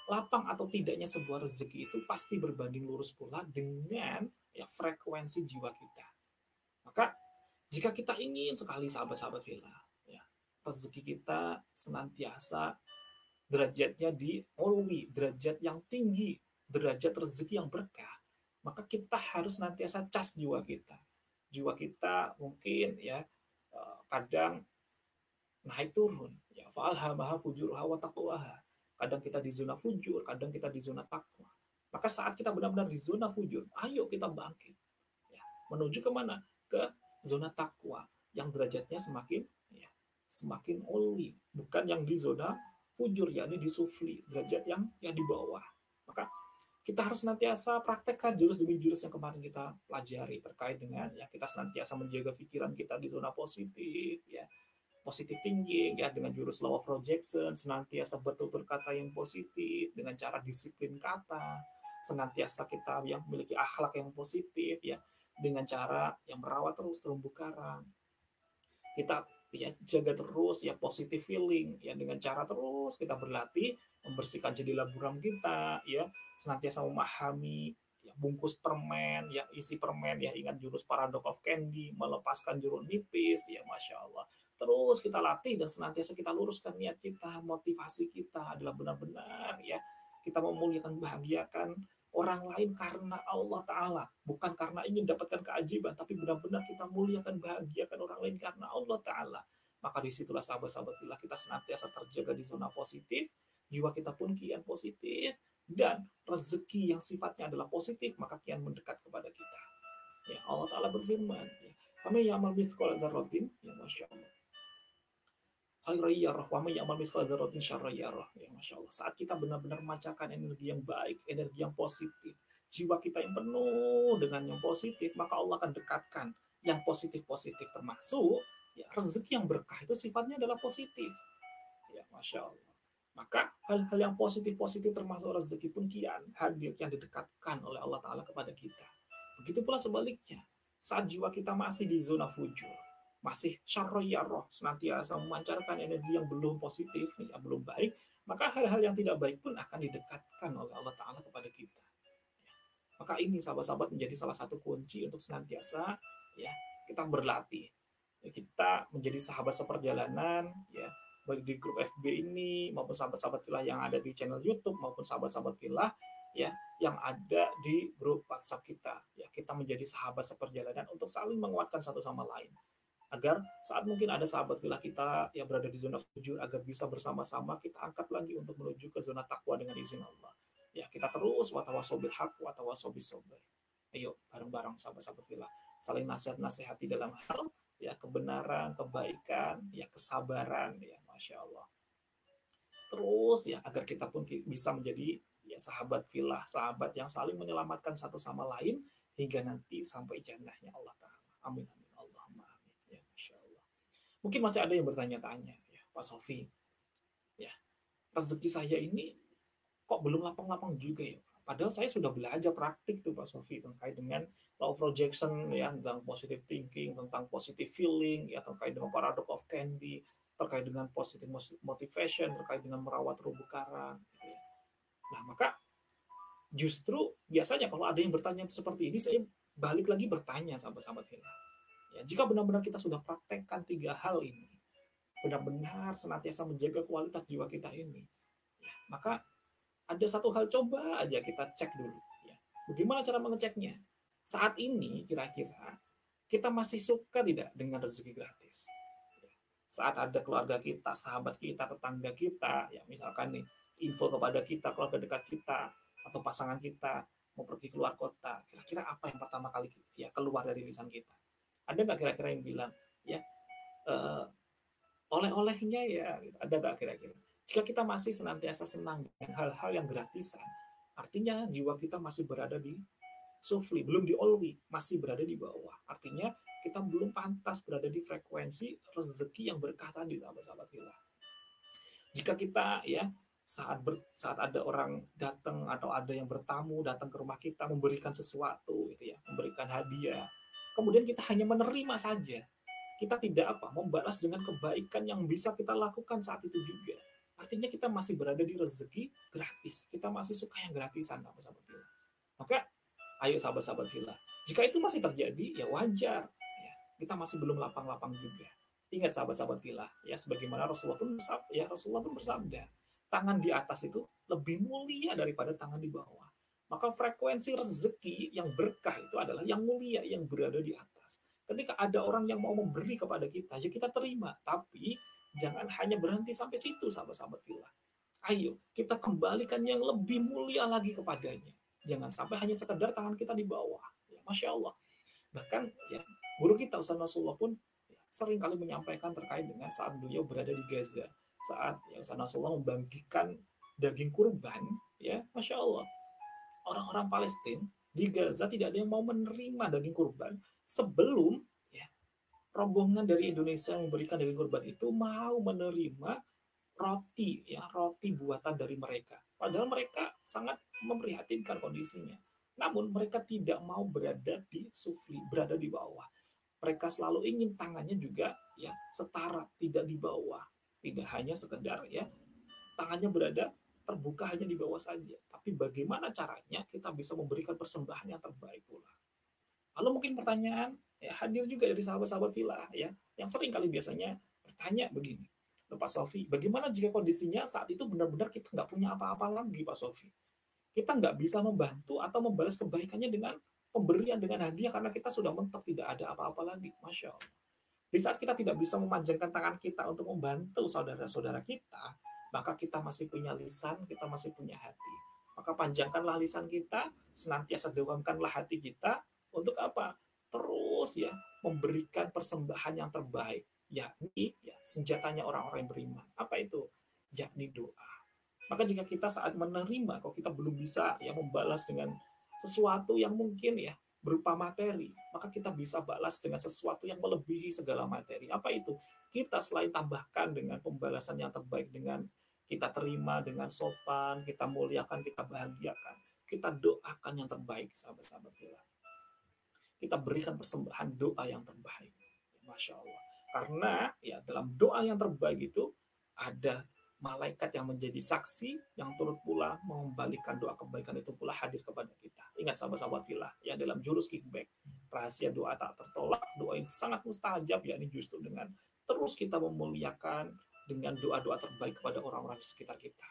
lapang atau tidaknya sebuah rezeki itu pasti berbanding lurus pula dengan ya frekuensi jiwa kita. Maka jika kita ingin sekali sahabat-sahabat Villa, ya, rezeki kita senantiasa derajatnya di ulwi, derajat yang tinggi, derajat rezeki yang berkah, maka kita harus senantiasa cas jiwa kita. Jiwa kita mungkin ya kadang naik turun, ya fa'alhamaha fujurha wa taqwaha. Kadang kita di zona fujur, kadang kita di zona takwa. Maka saat kita benar-benar di zona fujur, ayo kita bangkit. Ya, menuju kemana? Ke zona takwa yang derajatnya semakin ulwi, bukan yang di zona fujur, yakni di sufli, derajat yang di bawah. Maka kita harus senantiasa praktekkan jurus demi jurus yang kemarin kita pelajari terkait dengan ya kita senantiasa menjaga pikiran kita di zona positif, ya positif thinking ya dengan jurus law of projection, senantiasa bertutur kata yang positif dengan cara disiplin kata, senantiasa kita yang memiliki akhlak yang positif ya dengan cara yang merawat terus terumbu karang. Kita ya jaga terus ya positive feeling ya dengan cara terus kita berlatih membersihkan jendela buram kita ya, senantiasa memahami ya bungkus permen ya, isi permen ya, ingat jurus paradox of candy, melepaskan jeruk nipis ya, Masya Allah. Terus kita latih dan senantiasa kita luruskan niat kita, motivasi kita adalah benar-benar ya kita memuliakan, bahagiakan orang lain karena Allah Ta'ala, bukan karena ingin dapatkan keajaiban, tapi benar-benar kita muliakan, bahagiakan orang lain karena Allah Ta'ala. Maka disitulah sahabat-sahabat Villa kita senantiasa terjaga di zona positif, jiwa kita pun kian positif, dan rezeki yang sifatnya adalah positif, maka kian mendekat kepada kita. Ya, Allah Ta'ala berfirman, ya, kami ya'mal mithqala dzarratin, ya Masya Allah. Khairayyarah, wa may ya'mal mithqala dzarratin syarrayyarah. Ya Masya Allah. Saat kita benar-benar memancarkan energi yang baik, energi yang positif, jiwa kita yang penuh dengan yang positif, maka Allah akan dekatkan yang positif-positif, termasuk ya rezeki yang berkah itu sifatnya adalah positif. Ya Masya Allah. Maka hal-hal yang positif-positif termasuk rezeki pun kian hadir, yang didekatkan oleh Allah Ta'ala kepada kita. Begitu pula sebaliknya, saat jiwa kita masih di zona fujur, masih syarroyarroh, senantiasa memancarkan energi yang belum positif, ya, belum baik, maka hal-hal yang tidak baik pun akan didekatkan oleh Allah Ta'ala kepada kita. Ya. Maka ini sahabat-sahabat menjadi salah satu kunci untuk senantiasa ya kita berlatih. Ya, kita menjadi sahabat seperjalanan, ya baik di grup FB ini maupun sahabat-sahabat Villa yang ada di channel YouTube maupun sahabat-sahabat Villa ya yang ada di grup WhatsApp kita. Ya kita menjadi sahabat seperjalanan untuk saling menguatkan satu sama lain. Agar saat mungkin ada sahabat filah kita yang berada di zona fujur, agar bisa bersama-sama kita angkat lagi untuk menuju ke zona takwa dengan izin Allah. Ya, kita terus watawasaw bil haq, watawasaw bis sabr. Ayo bareng-bareng sahabat-sahabat filah saling nasihat-nasihati dalam hal ya kebenaran, kebaikan, ya kesabaran, ya Masya Allah. Terus ya agar kita pun bisa menjadi ya sahabat filah, sahabat yang saling menyelamatkan satu sama lain hingga nanti sampai jannahnya Allah Ta'ala. Amin amin Allahumma amin. Ya Masya Allah. Mungkin masih ada yang bertanya-tanya ya Pak Sofi, ya rezeki saya ini kok belum lapang-lapang juga ya. Padahal saya sudah belajar praktik tuh Pak Sofi terkait dengan law projection ya, tentang positive thinking, tentang positive feeling ya, terkait dengan paradox of Candy, terkait dengan positive motivation, terkait dengan merawat terumbu karang gitu ya. Nah, maka justru biasanya kalau ada yang bertanya seperti ini, saya balik lagi bertanya sahabat-sahabat Vina. Ya, jika benar-benar kita sudah praktekkan 3 hal ini, benar-benar senantiasa menjaga kualitas jiwa kita ini, ya, maka ada satu hal, coba aja kita cek dulu. Ya. Bagaimana cara mengeceknya? Saat ini kira-kira kita masih suka tidak dengan rezeki gratis? Ya. Saat ada keluarga kita, sahabat kita, tetangga kita, ya misalkan nih info kepada kita, keluarga dekat kita, atau pasangan kita mau pergi keluar kota, kira-kira apa yang pertama kali ya keluar dari lisan kita? Ada nggak kira-kira yang bilang, ya oleh-olehnya ya, ada nggak kira-kira? Jika kita masih senantiasa senang dengan hal-hal yang gratisan, artinya jiwa kita masih berada di sufli, belum di olwi, masih berada di bawah. Artinya kita belum pantas berada di frekuensi rezeki yang berkah tadi, sahabat-sahabat filah. Jika kita ya saat ada orang datang atau ada yang bertamu datang ke rumah kita memberikan sesuatu gitu ya, memberikan hadiah, kemudian kita hanya menerima saja, kita tidak membalas dengan kebaikan yang bisa kita lakukan saat itu juga. Artinya kita masih berada di rezeki gratis. Kita masih suka yang gratisan, sahabat-sahabat filah. Maka, ayo sahabat-sahabat filah. Jika itu masih terjadi, ya wajar. Ya, kita masih belum lapang-lapang juga. Ingat sahabat-sahabat filah, ya sebagaimana Rasulullah pun bersabda, tangan di atas itu lebih mulia daripada tangan di bawah. Maka frekuensi rezeki yang berkah itu adalah yang mulia, yang berada di atas. Ketika ada orang yang mau memberi kepada kita, ya kita terima. Tapi jangan hanya berhenti sampai situ, sahabat-sahabat filah. Ayo, kita kembalikan yang lebih mulia lagi kepadanya. Jangan sampai hanya sekedar tangan kita di bawah. Ya, Masya Allah. Bahkan ya, guru kita Ustaz Nasrullah pun ya, sering kali menyampaikan terkait dengan saat beliau berada di Gaza. Saat ya, Ustaz Nasrullah membagikan daging kurban, ya Masya Allah. Orang-orang Palestina di Gaza tidak ada yang mau menerima daging kurban sebelum rombongan dari Indonesia yang memberikan daging kurban itu mau menerima roti buatan dari mereka. Padahal mereka sangat memprihatinkan kondisinya. Namun mereka tidak mau berada di sufli, berada di bawah. Mereka selalu ingin tangannya juga ya setara, tidak di bawah. Tidak hanya sekedar ya tangannya berada terbuka hanya di bawah saja. Tapi bagaimana caranya kita bisa memberikan persembahan yang terbaik pula. Lalu mungkin pertanyaan ya, hadir juga dari sahabat-sahabat filah ya, yang sering kali biasanya bertanya begini, Pak Sofi, bagaimana jika kondisinya saat itu benar-benar kita nggak punya apa-apa lagi, Pak Sofi? Kita nggak bisa membantu atau membalas kebaikannya dengan pemberian, dengan hadiah, karena kita sudah mentok, tidak ada apa-apa lagi. Masya Allah. Di saat kita tidak bisa memanjangkan tangan kita untuk membantu saudara-saudara kita, maka kita masih punya lisan, kita masih punya hati. Maka panjangkanlah lisan kita, senantiasa dawamkanlah hati kita, untuk apa? Terus ya memberikan persembahan yang terbaik, yakni ya senjatanya orang-orang yang beriman. Apa itu? Yakni doa. Maka jika kita saat menerima, kok kita belum bisa ya membalas dengan sesuatu yang mungkin ya berupa materi, maka kita bisa balas dengan sesuatu yang melebihi segala materi. Apa itu? Kita selain tambahkan dengan pembalasan yang terbaik, dengan kita terima dengan sopan, kita muliakan, kita bahagiakan, kita doakan yang terbaik, sahabat-sahabat filah. Kita berikan persembahan doa yang terbaik. Masya Allah. Karena ya dalam doa yang terbaik itu ada malaikat yang menjadi saksi yang turut pula mengembalikan doa kebaikan itu pula hadir kepada kita. Ingat sahabat-sahabat filah, ya dalam jurus kickback, rahasia doa tak tertolak, doa yang sangat mustajab, yakni justru dengan terus kita memuliakan dengan doa-doa terbaik kepada orang-orang di sekitar kita.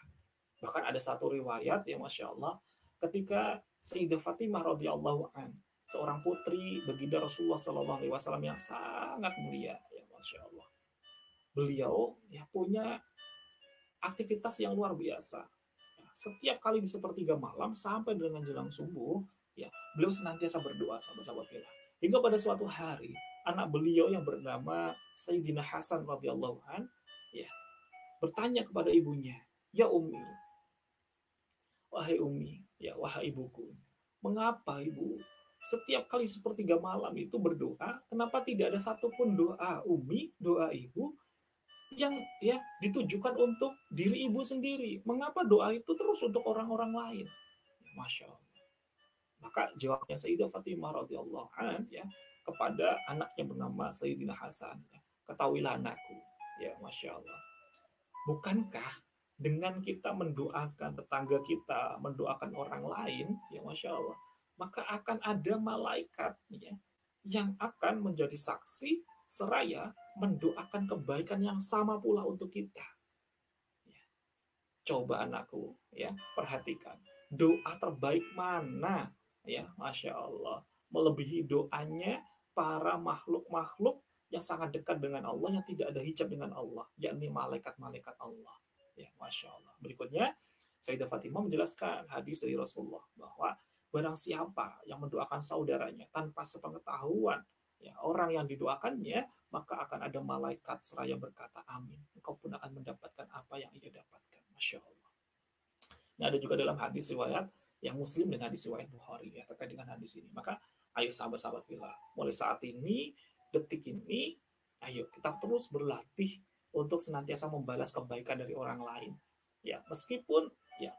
Bahkan ada satu riwayat ya Masya Allah, ketika Sayyidah Fatimah radhiyallahu an seorang putri baginda Rasulullah SAW yang sangat mulia, ya Masya Allah. Beliau ya punya aktivitas yang luar biasa. Setiap kali di sepertiga malam sampai dengan jelang subuh, ya beliau senantiasa berdoa, sahabat-sahabat fillah. Hingga pada suatu hari, anak beliau yang bernama Sayyidina Hasan radhiyallahu an, ya bertanya kepada ibunya, ya Ummi, wahai Ummi, ya wahai ibuku, mengapa ibu setiap kali sepertiga malam itu berdoa, kenapa tidak ada satupun doa Ummi, doa ibu yang ya ditujukan untuk diri ibu sendiri? Mengapa doa itu terus untuk orang-orang lain? Masya Allah. Maka jawabnya Sayyidah Fatimah radhiyallahu an ya kepada anaknya bernama Sayyidina Hasan, ya, ketahuilah anakku, ya Masya Allah, bukankah dengan kita mendoakan tetangga kita, mendoakan orang lain, ya Masya Allah, maka akan ada malaikat ya, yang akan menjadi saksi seraya mendoakan kebaikan yang sama pula untuk kita. Ya. Coba anakku, ya perhatikan doa terbaik mana, ya Masya Allah, melebihi doanya para makhluk-makhluk yang sangat dekat dengan Allah, yang tidak ada hijab dengan Allah, yakni malaikat-malaikat Allah. Ya Masya Allah. Berikutnya, Sayyidah Fatimah menjelaskan hadis dari Rasulullah bahwa barang siapa yang mendoakan saudaranya tanpa sepengetahuan ya orang yang didoakannya, maka akan ada malaikat seraya berkata amin. Engkau pun akan mendapatkan apa yang ia dapatkan. Masya Allah. Nah, ada juga dalam hadis riwayat yang Muslim dan hadis riwayat Bukhari ya terkait dengan hadis ini. Maka ayo sahabat-sahabat fillah, mulai saat ini, detik ini, ayo kita terus berlatih untuk senantiasa membalas kebaikan dari orang lain. Ya, meskipun ya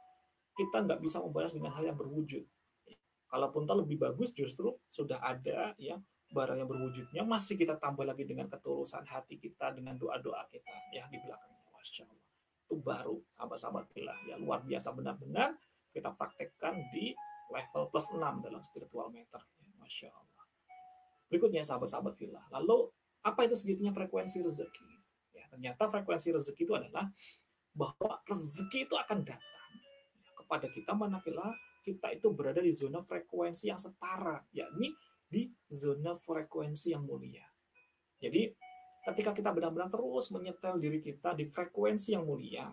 kita nggak bisa membalas dengan hal yang berwujud. Ya, kalaupun tak lebih bagus justru sudah ada ya barang yang berwujudnya, masih kita tambah lagi dengan ketulusan hati kita, dengan doa-doa kita ya di belakangnya. Masya Allah. Itu baru sahabat-sahabat fillah ya luar biasa, benar-benar kita praktekkan di level plus 6 dalam spiritual meter ya, Masya Allah. Berikutnya sahabat-sahabat fillah, lalu apa itu sejatinya frekuensi rezeki ya? Ternyata frekuensi rezeki itu adalah bahwa rezeki itu akan datang kepada kita manakala kita itu berada di zona frekuensi yang setara, yakni di zona frekuensi yang mulia. Jadi ketika kita benar-benar terus menyetel diri kita di frekuensi yang mulia,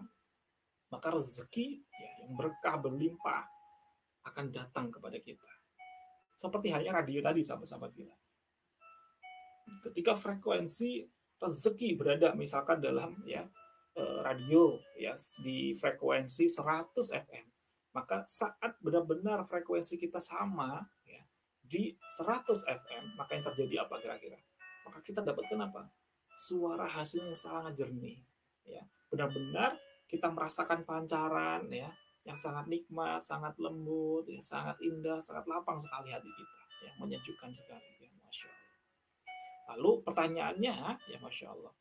maka rezeki ya, yang berkah berlimpah akan datang kepada kita. Seperti halnya radio tadi, sahabat-sahabat kita. Ketika frekuensi rezeki berada misalkan dalam ya radio ya di frekuensi 100 FM, maka saat benar-benar frekuensi kita sama ya di 100 FM, maka yang terjadi apa kira-kira? Maka kita dapatkan apa? Suara hasilnya sangat jernih ya. Benar-benar kita merasakan pancaran ya yang sangat nikmat, sangat lembut, ya, sangat indah, sangat lapang sekali hati kita, ya, menyejukkan sekali ya, Masya Allah. Lalu pertanyaannya ya Masya Allah,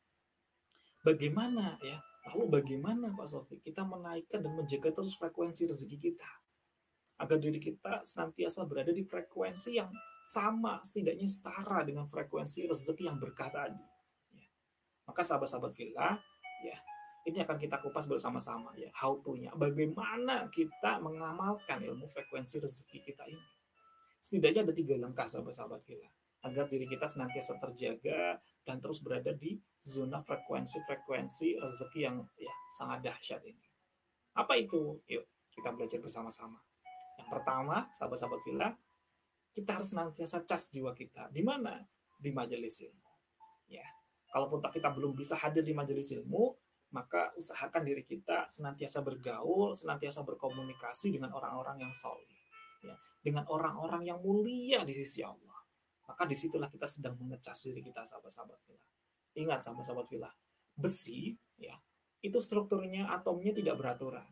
bagaimana ya? Lalu bagaimana Pak Sofi kita menaikkan dan menjaga terus frekuensi rezeki kita agar diri kita senantiasa berada di frekuensi yang sama, setidaknya setara dengan frekuensi rezeki yang berkah tadi. Ya. Maka sahabat-sahabat fillah, ya ini akan kita kupas bersama-sama ya, how to-nya. Bagaimana kita mengamalkan ilmu frekuensi rezeki kita ini. Setidaknya ada 3 langkah sahabat-sahabat fillah agar diri kita senantiasa terjaga dan terus berada di zona frekuensi rezeki yang ya sangat dahsyat ini. Apa itu? Yuk kita belajar bersama-sama. Yang pertama, sahabat-sahabat fillah, kita harus senantiasa cas jiwa kita. Di mana? Di majelis ilmu. Ya. Kalaupun kita belum bisa hadir di majelis ilmu, maka usahakan diri kita senantiasa bergaul, senantiasa berkomunikasi dengan orang-orang yang soleh, ya, dengan orang-orang yang mulia di sisi Allah. Maka disitulah kita sedang mengecas diri kita, sahabat-sahabat fillah. Ingat, sahabat-sahabat fillah, besi, ya, itu strukturnya atomnya tidak beraturan.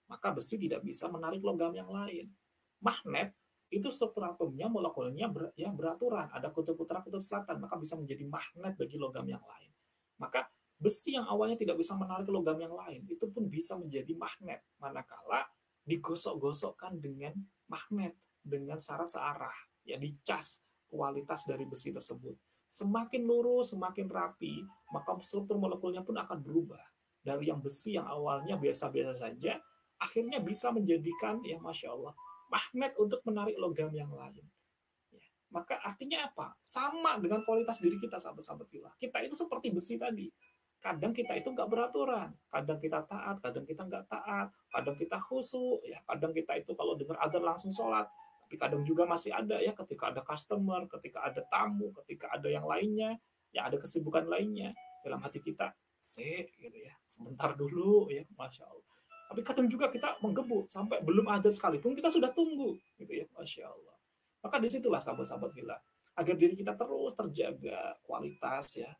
Maka besi tidak bisa menarik logam yang lain. Magnet itu struktur atomnya, molekulnya beraturan, ada kutub utara, kutub selatan, maka bisa menjadi magnet bagi logam yang lain. Maka besi yang awalnya tidak bisa menarik logam yang lain, itu pun bisa menjadi magnet, manakala digosok-gosokkan dengan magnet, dengan syarat searah, ya dicas kualitas dari besi tersebut. Semakin lurus, semakin rapi, maka struktur molekulnya pun akan berubah. Dari yang besi yang awalnya biasa-biasa saja, akhirnya bisa menjadikan, ya Masya Allah, magnet untuk menarik logam yang lain. Ya. Maka artinya apa? Sama dengan kualitas diri kita, sahabat-sahabat filah. Kita itu seperti besi tadi. Kadang kita itu nggak beraturan, kadang kita taat, kadang kita nggak taat, kadang kita khusyuk, ya, kadang kita itu kalau dengar adzan langsung sholat, tapi kadang juga masih ada ya ketika ada customer, ketika ada tamu, ketika ada yang lainnya, ya ada kesibukan lainnya dalam hati kita, gitu ya, sebentar dulu ya, masya Allah. Tapi kadang juga kita menggebu sampai belum ada sekalipun kita sudah tunggu, gitu ya, masya Allah. Maka disitulah sahabat-sahabat filah, agar diri kita terus terjaga kualitas ya,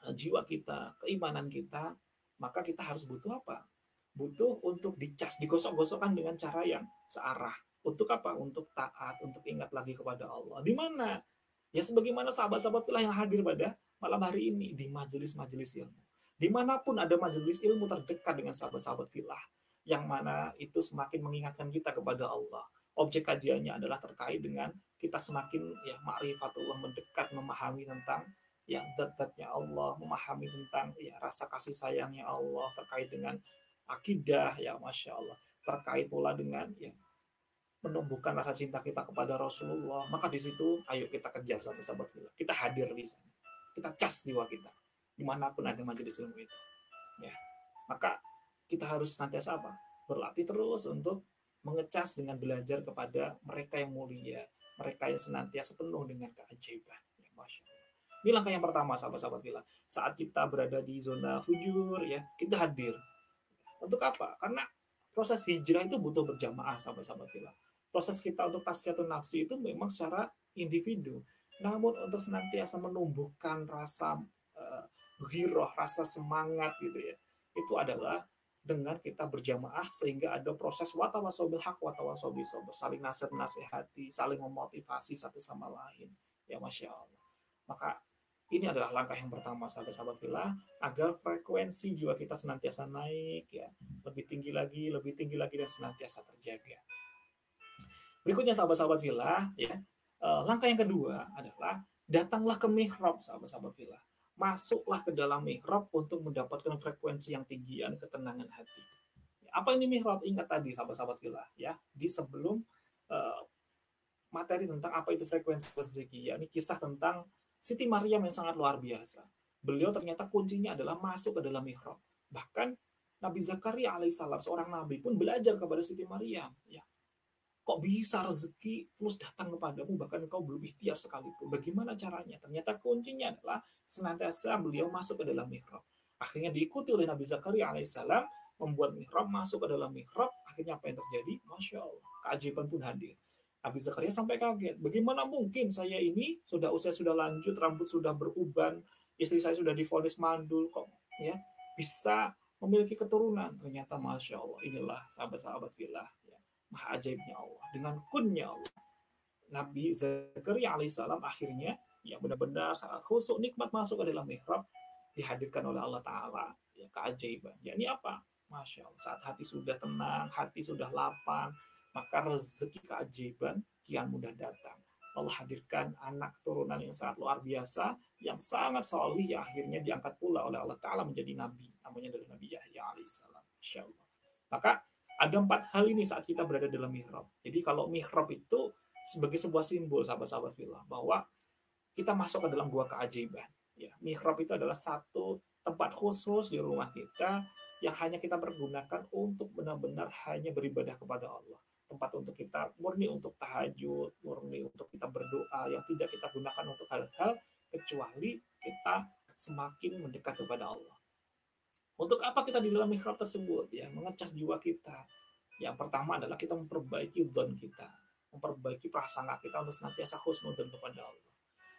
jiwa kita, keimanan kita, maka kita harus butuh apa? Butuh untuk dicas, digosok-gosokkan dengan cara yang searah. Untuk apa? Untuk taat, untuk ingat lagi kepada Allah. Di mana? Ya sebagaimana sahabat-sahabat filah yang hadir pada malam hari ini di majelis-majelis ilmu. Dimanapun ada majelis ilmu terdekat dengan sahabat-sahabat filah, yang mana itu semakin mengingatkan kita kepada Allah. Objek kajiannya adalah terkait dengan kita semakin ya ma'rifatullah, mendekat, memahami tentang ya zat-zatnya Allah, memahami tentang ya rasa kasih sayangnya Allah terkait dengan akidah ya masya Allah, terkait pula dengan ya menumbuhkan rasa cinta kita kepada Rasulullah. Maka di situ ayo kita kejar satu sahabat kita. Kita hadir di sana. Kita cas jiwa kita dimanapun ada majelis ilmu itu. Ya, maka kita harus nantiasa apa? Berlatih terus untuk mengecas dengan belajar kepada mereka yang mulia, mereka yang senantiasa penuh dengan keajaiban. Ya, masya Allah. Ini langkah yang pertama, sahabat-sahabat bila saat kita berada di zona fujur, ya kita hadir. Untuk apa? Karena proses hijrah itu butuh berjamaah, sahabat-sahabat bila. Proses kita untuk tazkiyatun nafsi itu memang secara individu. Namun untuk senantiasa menumbuhkan rasa giroh, rasa semangat gitu ya, itu adalah dengan kita berjamaah sehingga ada proses watawasobil hak, watawasobil sabr, saling nasihati, saling memotivasi satu sama lain. Ya masya Allah. Maka ini adalah langkah yang pertama sahabat-sahabat filah agar frekuensi jiwa kita senantiasa naik ya, lebih tinggi lagi dan senantiasa terjaga. Berikutnya sahabat-sahabat filah ya, langkah yang kedua adalah datanglah ke mihrab sahabat-sahabat filah. Masuklah ke dalam mihrab untuk mendapatkan frekuensi yang tinggi dan ketenangan hati. Apa ini mihrab? Ingat tadi sahabat-sahabat filah ya, di sebelum materi tentang apa itu frekuensi rezeki, yakni kisah tentang Siti Maryam yang sangat luar biasa. Beliau ternyata kuncinya adalah masuk ke dalam mihrab. Bahkan Nabi Zakaria alaihissalam, seorang nabi pun belajar kepada Siti Maryam. Ya, kok bisa rezeki terus datang kepadamu, bahkan engkau belum ikhtiar sekalipun. Bagaimana caranya? Ternyata kuncinya adalah senantiasa beliau masuk ke dalam mihrab. Akhirnya diikuti oleh Nabi Zakaria alaihissalam, membuat mihrab, masuk ke dalam mihrab. Akhirnya apa yang terjadi? Masya Allah, keajaiban pun hadir. Nabi Zakaria sampai kaget. Bagaimana mungkin saya ini sudah usia sudah lanjut, rambut sudah beruban, istri saya sudah divonis mandul, kok ya bisa memiliki keturunan? Ternyata masya Allah, inilah sahabat-sahabat filah ya, maha ajaibnya Allah dengan kunnya Allah. Nabi Zakaria alaihissalam akhirnya ya benar-benar saat khusyuk nikmat masuk ke dalam mihrab, dihadirkan oleh Allah Taala ya keajaiban. Ya ini apa? Masya Allah, saat hati sudah tenang, hati sudah lapang, maka rezeki keajaiban kian mudah datang. Allah hadirkan anak turunan yang sangat luar biasa, yang sangat solih, yang akhirnya diangkat pula oleh Allah Ta'ala menjadi nabi. Namanya adalah Nabi Yahya alaihissalam. Insya Allah. Maka ada 4 hal ini saat kita berada dalam mihrab. Jadi kalau mihrab itu sebagai sebuah simbol, sahabat-sahabat filah, bahwa kita masuk ke dalam gua keajaiban. Ya, mihrab itu adalah satu tempat khusus di rumah kita yang hanya kita pergunakan untuk benar-benar hanya beribadah kepada Allah. Tempat untuk kita murni untuk tahajud, murni untuk kita berdoa, yang tidak kita gunakan untuk hal-hal kecuali kita semakin mendekat kepada Allah. Untuk apa kita di dalam mihrab tersebut? Ya, mengecas jiwa kita. Yang pertama adalah kita memperbaiki dzon kita, memperbaiki prasangka kita untuk senantiasa husnudzon kepada Allah.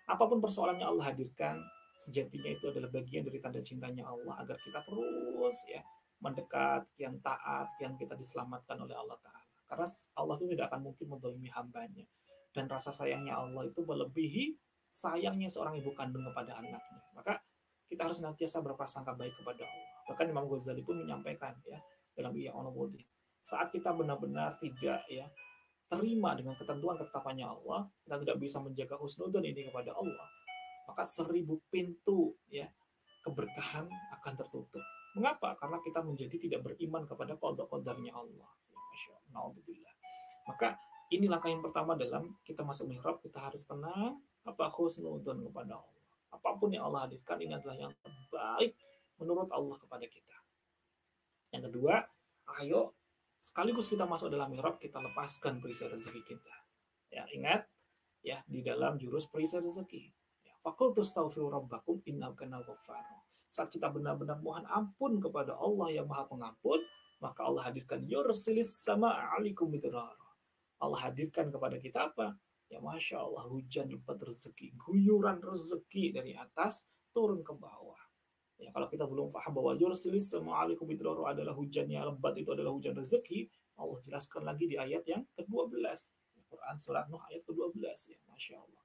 Apapun persoalannya Allah hadirkan, sejatinya itu adalah bagian dari tanda cintanya Allah agar kita terus ya mendekat, kian taat, kian kita diselamatkan oleh Allah Ta'ala. Karena Allah itu tidak akan mungkin menzalimi hambanya. Dan rasa sayangnya Allah itu melebihi sayangnya seorang ibu kandung kepada anaknya. Maka kita harus senantiasa berprasangka baik kepada Allah. Bahkan Imam Ghazali pun menyampaikan ya dalam Ihya Ulumuddin, saat kita benar-benar tidak ya terima dengan ketentuan ketetapannya Allah, kita tidak bisa menjaga husnudzon ini kepada Allah, maka 1000 pintu ya keberkahan akan tertutup. Mengapa? Karena kita menjadi tidak beriman kepada qada qadarnya Allah. Ya, Masya Allah. Maka Ini langkah yang pertama dalam kita masuk mihrab, kita harus tenang, husnudzon kepada Allah. Apapun yang Allah hadirkan, ini adalah yang terbaik menurut Allah kepada kita. Yang kedua, ayo sekaligus kita masuk dalam mihrab, kita lepaskan perisai rezeki kita. Ya, ingat ya, di dalam jurus perisai rezeki. Ya, fakultus taufiru rabbakum innahu kana ghaffara. Saat kita benar-benar mohon ampun kepada Allah yang Maha Pengampun, maka Allah hadirkan yursilis sama alaikum midrara. Allah hadirkan kepada kita apa? Ya Masya Allah, hujan lebat rezeki, guyuran rezeki dari atas turun ke bawah. Ya, kalau kita belum paham bahwa yursilis sama alaikum midrara adalah hujannya lebat, itu adalah hujan rezeki, Allah jelaskan lagi di ayat yang ke-12. Quran surat Nuh ayat ke-12 ya, Masya Allah.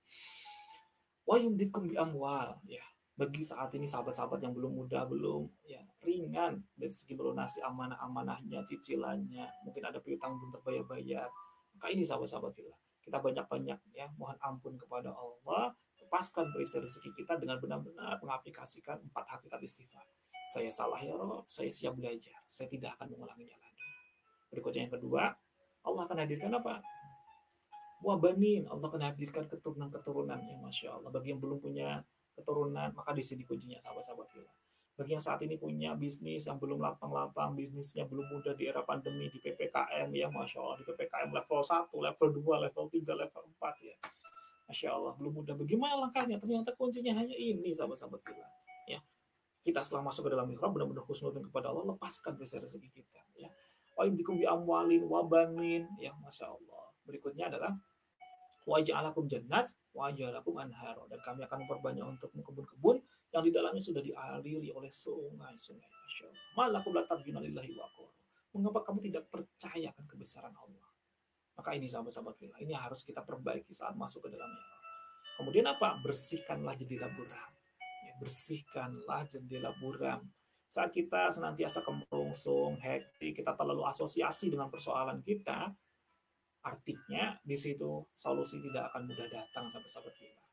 Wa yumdikum bi amwal ya. Bagi saat ini sahabat-sahabat yang belum muda, belum ya ringan dari segi melunasi amanah-amanahnya, cicilannya, mungkin ada piutang belum terbayar-bayar. Maka ini sahabat-sahabat fillah, kita banyak-banyak ya mohon ampun kepada Allah, lepaskan perisai rezeki kita dengan benar-benar mengaplikasikan 4 hakikat istighfar. Saya salah ya Rob, saya siap belajar, saya tidak akan mengulanginya lagi. Berikutnya yang kedua, Allah akan hadirkan apa? Wabanin, Allah akan hadirkan keturunan-keturunan yang Masya Allah. Bagi yang belum punya keturunan, maka di sini kuncinya sahabat-sahabat fillah. Bagi yang saat ini punya bisnis yang belum lapang-lapang, bisnisnya belum mudah di era pandemi, di PPKM ya Masya Allah, di PPKM level 1, level 2, level 3, level 4 ya. Masya Allah, belum mudah. Bagaimana langkahnya? Ternyata kuncinya hanya ini sahabat-sahabat fillah. Ya, kita setelah masuk ke dalam mihrab benar-benar husnudzon kepada Allah, lepaskan rezeki kita ya. Wa yumdikum bi amwalin wabanin ya Masya Allah. Berikutnya adalah waja'alakum jannat waja'alakum anhar, dan kami akan memperbanyak untukmu kebun-kebun yang di dalamnya sudah dialiri oleh sungai-sungai. Masya Allah. Malakum la tarjuna lillahi waqar. Mengapa kamu tidak percaya akan kebesaran Allah? Maka ini sahabat-sahabat fillah, ini harus kita perbaiki saat masuk ke dalamnya. Kemudian apa? Bersihkanlah jendela buram. Ya, bersihkanlah jendela buram. Saat kita senantiasa kemerungsung, hektik, kita terlalu asosiasi dengan persoalan kita, artinya di situ solusi tidak akan mudah datang sahabat-sahabat kita.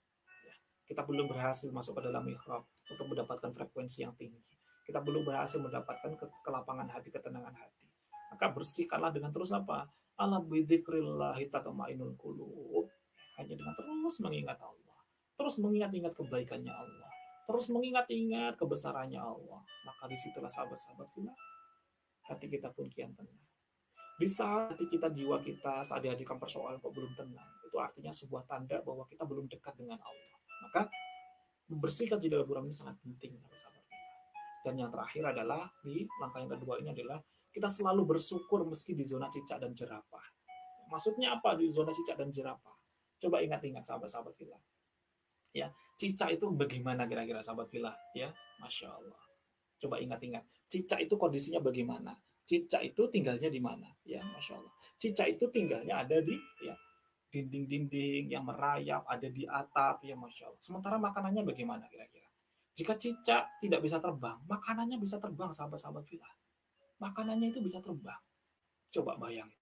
Ya, kita belum berhasil masuk ke dalam mihrab untuk mendapatkan frekuensi yang tinggi. Kita belum berhasil mendapatkan kelapangan hati, ketenangan hati. Maka bersihkanlah dengan terus apa? Ala bidzikrillahi tatma'innul qulub. Hanya dengan terus mengingat Allah, terus mengingat-ingat kebaikannya Allah, terus mengingat-ingat kebesarannya Allah, maka disitulah sahabat-sahabat kita, hati kita pun kian tenang. Di saat hati kita, jiwa kita saat dihadirkan persoalan kok belum tenang, itu artinya sebuah tanda bahwa kita belum dekat dengan Allah. Maka membersihkan jendela buram ini sangat penting, sahabat. Dan yang terakhir adalah di langkah yang kedua ini adalah kita selalu bersyukur meski di zona cicak dan jerapah. Maksudnya apa di zona cicak dan jerapah? Coba ingat-ingat sahabat-sahabat fillah. Ya, cicak itu bagaimana kira-kira sahabat fillah? Ya, Masya Allah. Coba ingat-ingat. Cicak itu kondisinya bagaimana? Cicak itu tinggalnya di mana? Ya, Masya Allah. Cicak itu tinggalnya ada di ya dinding-dinding yang merayap, ada di atap, ya Masya Allah. Sementara makanannya bagaimana kira-kira? Jika cicak tidak bisa terbang, makanannya bisa terbang sahabat-sahabat fillah. Makanannya itu bisa terbang. Coba bayangin.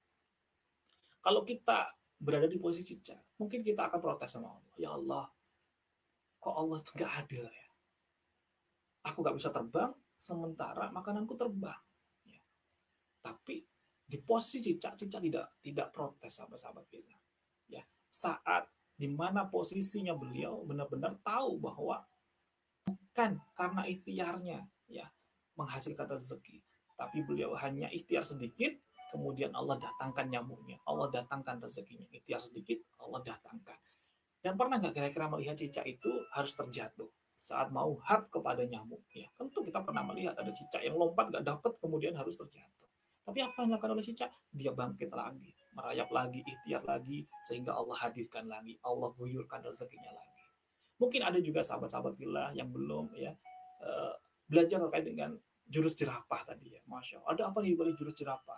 Kalau kita berada di posisi cicak, mungkin kita akan protes sama Allah. Ya Allah, kok Allah itu gak adil ya? Aku gak bisa terbang, sementara makananku terbang. Ya. Tapi di posisi cicak tidak protes sahabat-sahabat kita. Ya, saat di mana posisinya beliau benar-benar tahu bahwa bukan karena ikhtiarnya ya menghasilkan rezeki, tapi beliau hanya ikhtiar sedikit, kemudian Allah datangkan nyamuknya, Allah datangkan rezekinya. Ikhtiar sedikit, Allah datangkan. Dan pernah nggak kira-kira melihat cicak itu harus terjatuh saat mau hap kepada nyamuk? Ya, tentu kita pernah melihat ada cicak yang lompat nggak dapat, kemudian harus terjatuh. Tapi apa yang dilakukan oleh cicak? Dia bangkit lagi, merayap lagi, ikhtiar lagi, sehingga Allah hadirkan lagi, Allah guyurkan rezekinya lagi. Mungkin ada juga sahabat-sahabat fillah yang belum ya belajar terkait dengan jurus jerapah tadi ya, Masya Allah. Ada apa nih balik jurus jerapah?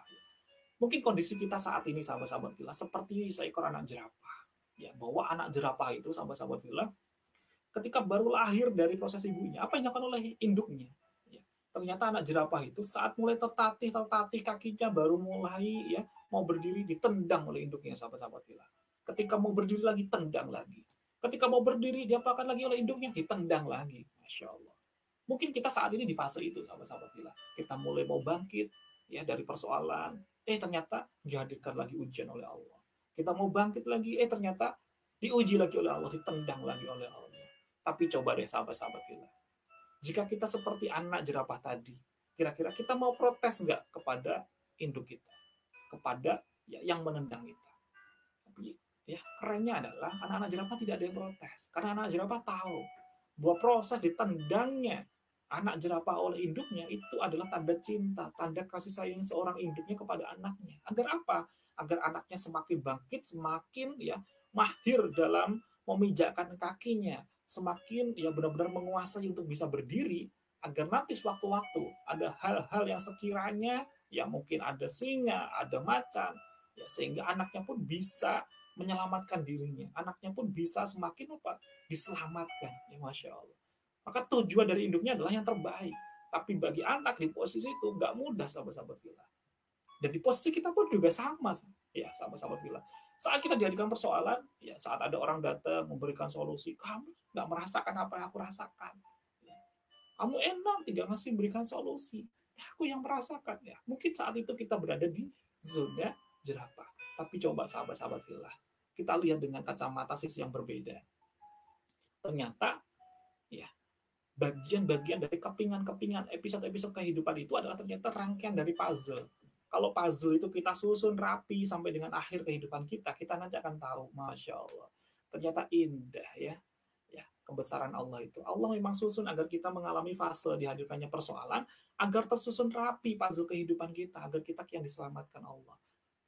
Mungkin kondisi kita saat ini sahabat-sahabat fillah seperti seekor anak jerapah. Ya, bahwa anak jerapah itu sahabat-sahabat fillah ketika baru lahir dari proses ibunya, apa yang dilakukan oleh induknya? Ya, ternyata anak jerapah itu saat mulai tertatih kakinya baru mulai ya mau berdiri ditendang oleh induknya sahabat-sahabat fillah. Ketika mau berdiri lagi tendang lagi. Ketika mau berdiri diapakan lagi oleh induknya ditendang lagi. Masya Allah. Mungkin kita saat ini di fase itu sahabat-sahabat fillah. Kita mulai mau bangkit ya dari persoalan, ternyata dihadirkan lagi ujian oleh Allah. Kita mau bangkit lagi, ternyata diuji lagi oleh Allah, ditendang lagi oleh Allah. Tapi coba deh sahabat-sahabat kita, jika kita seperti anak jerapah tadi, kira-kira kita mau protes nggak kepada induk kita, kepada yang menendang kita? Tapi ya kerennya adalah anak-anak jerapah tidak ada yang protes, karena anak jerapah tahu bahwa proses ditendangnya anak jerapah oleh induknya itu adalah tanda cinta, tanda kasih sayang seorang induknya kepada anaknya. Agar apa? Agar anaknya semakin bangkit, semakin mahir dalam memijakkan kakinya, semakin benar-benar menguasai untuk bisa berdiri, agar nanti sewaktu-waktu ada hal-hal yang sekiranya mungkin ada singa, ada macan, sehingga anaknya pun bisa menyelamatkan dirinya, anaknya pun bisa semakin diselamatkan. Masya Allah. Maka tujuan dari induknya adalah yang terbaik. Tapi bagi anak di posisi itu nggak mudah, sahabat-sahabat Villa. Dan di posisi kita pun juga sama, sahabat-sahabat Villa. Saat kita dihadirkan persoalan, saat ada orang datang memberikan solusi, kamu nggak merasakan apa yang aku rasakan. Kamu enak tidak ngasih berikan solusi. Aku yang merasakan. Mungkin saat itu kita berada di zona jerapah. Tapi coba sahabat-sahabat Villa, kita lihat dengan kacamata sisi yang berbeda. Ternyata bagian-bagian dari kepingan-kepingan episode-episode kehidupan itu adalah ternyata rangkaian dari puzzle. Kalau puzzle itu kita susun rapi sampai dengan akhir kehidupan kita, kita nanti akan tahu, Masya Allah, ternyata indah kebesaran Allah itu. Allah memang susun agar kita mengalami fase dihadirkannya persoalan, agar tersusun rapi puzzle kehidupan kita, agar kita yang diselamatkan Allah.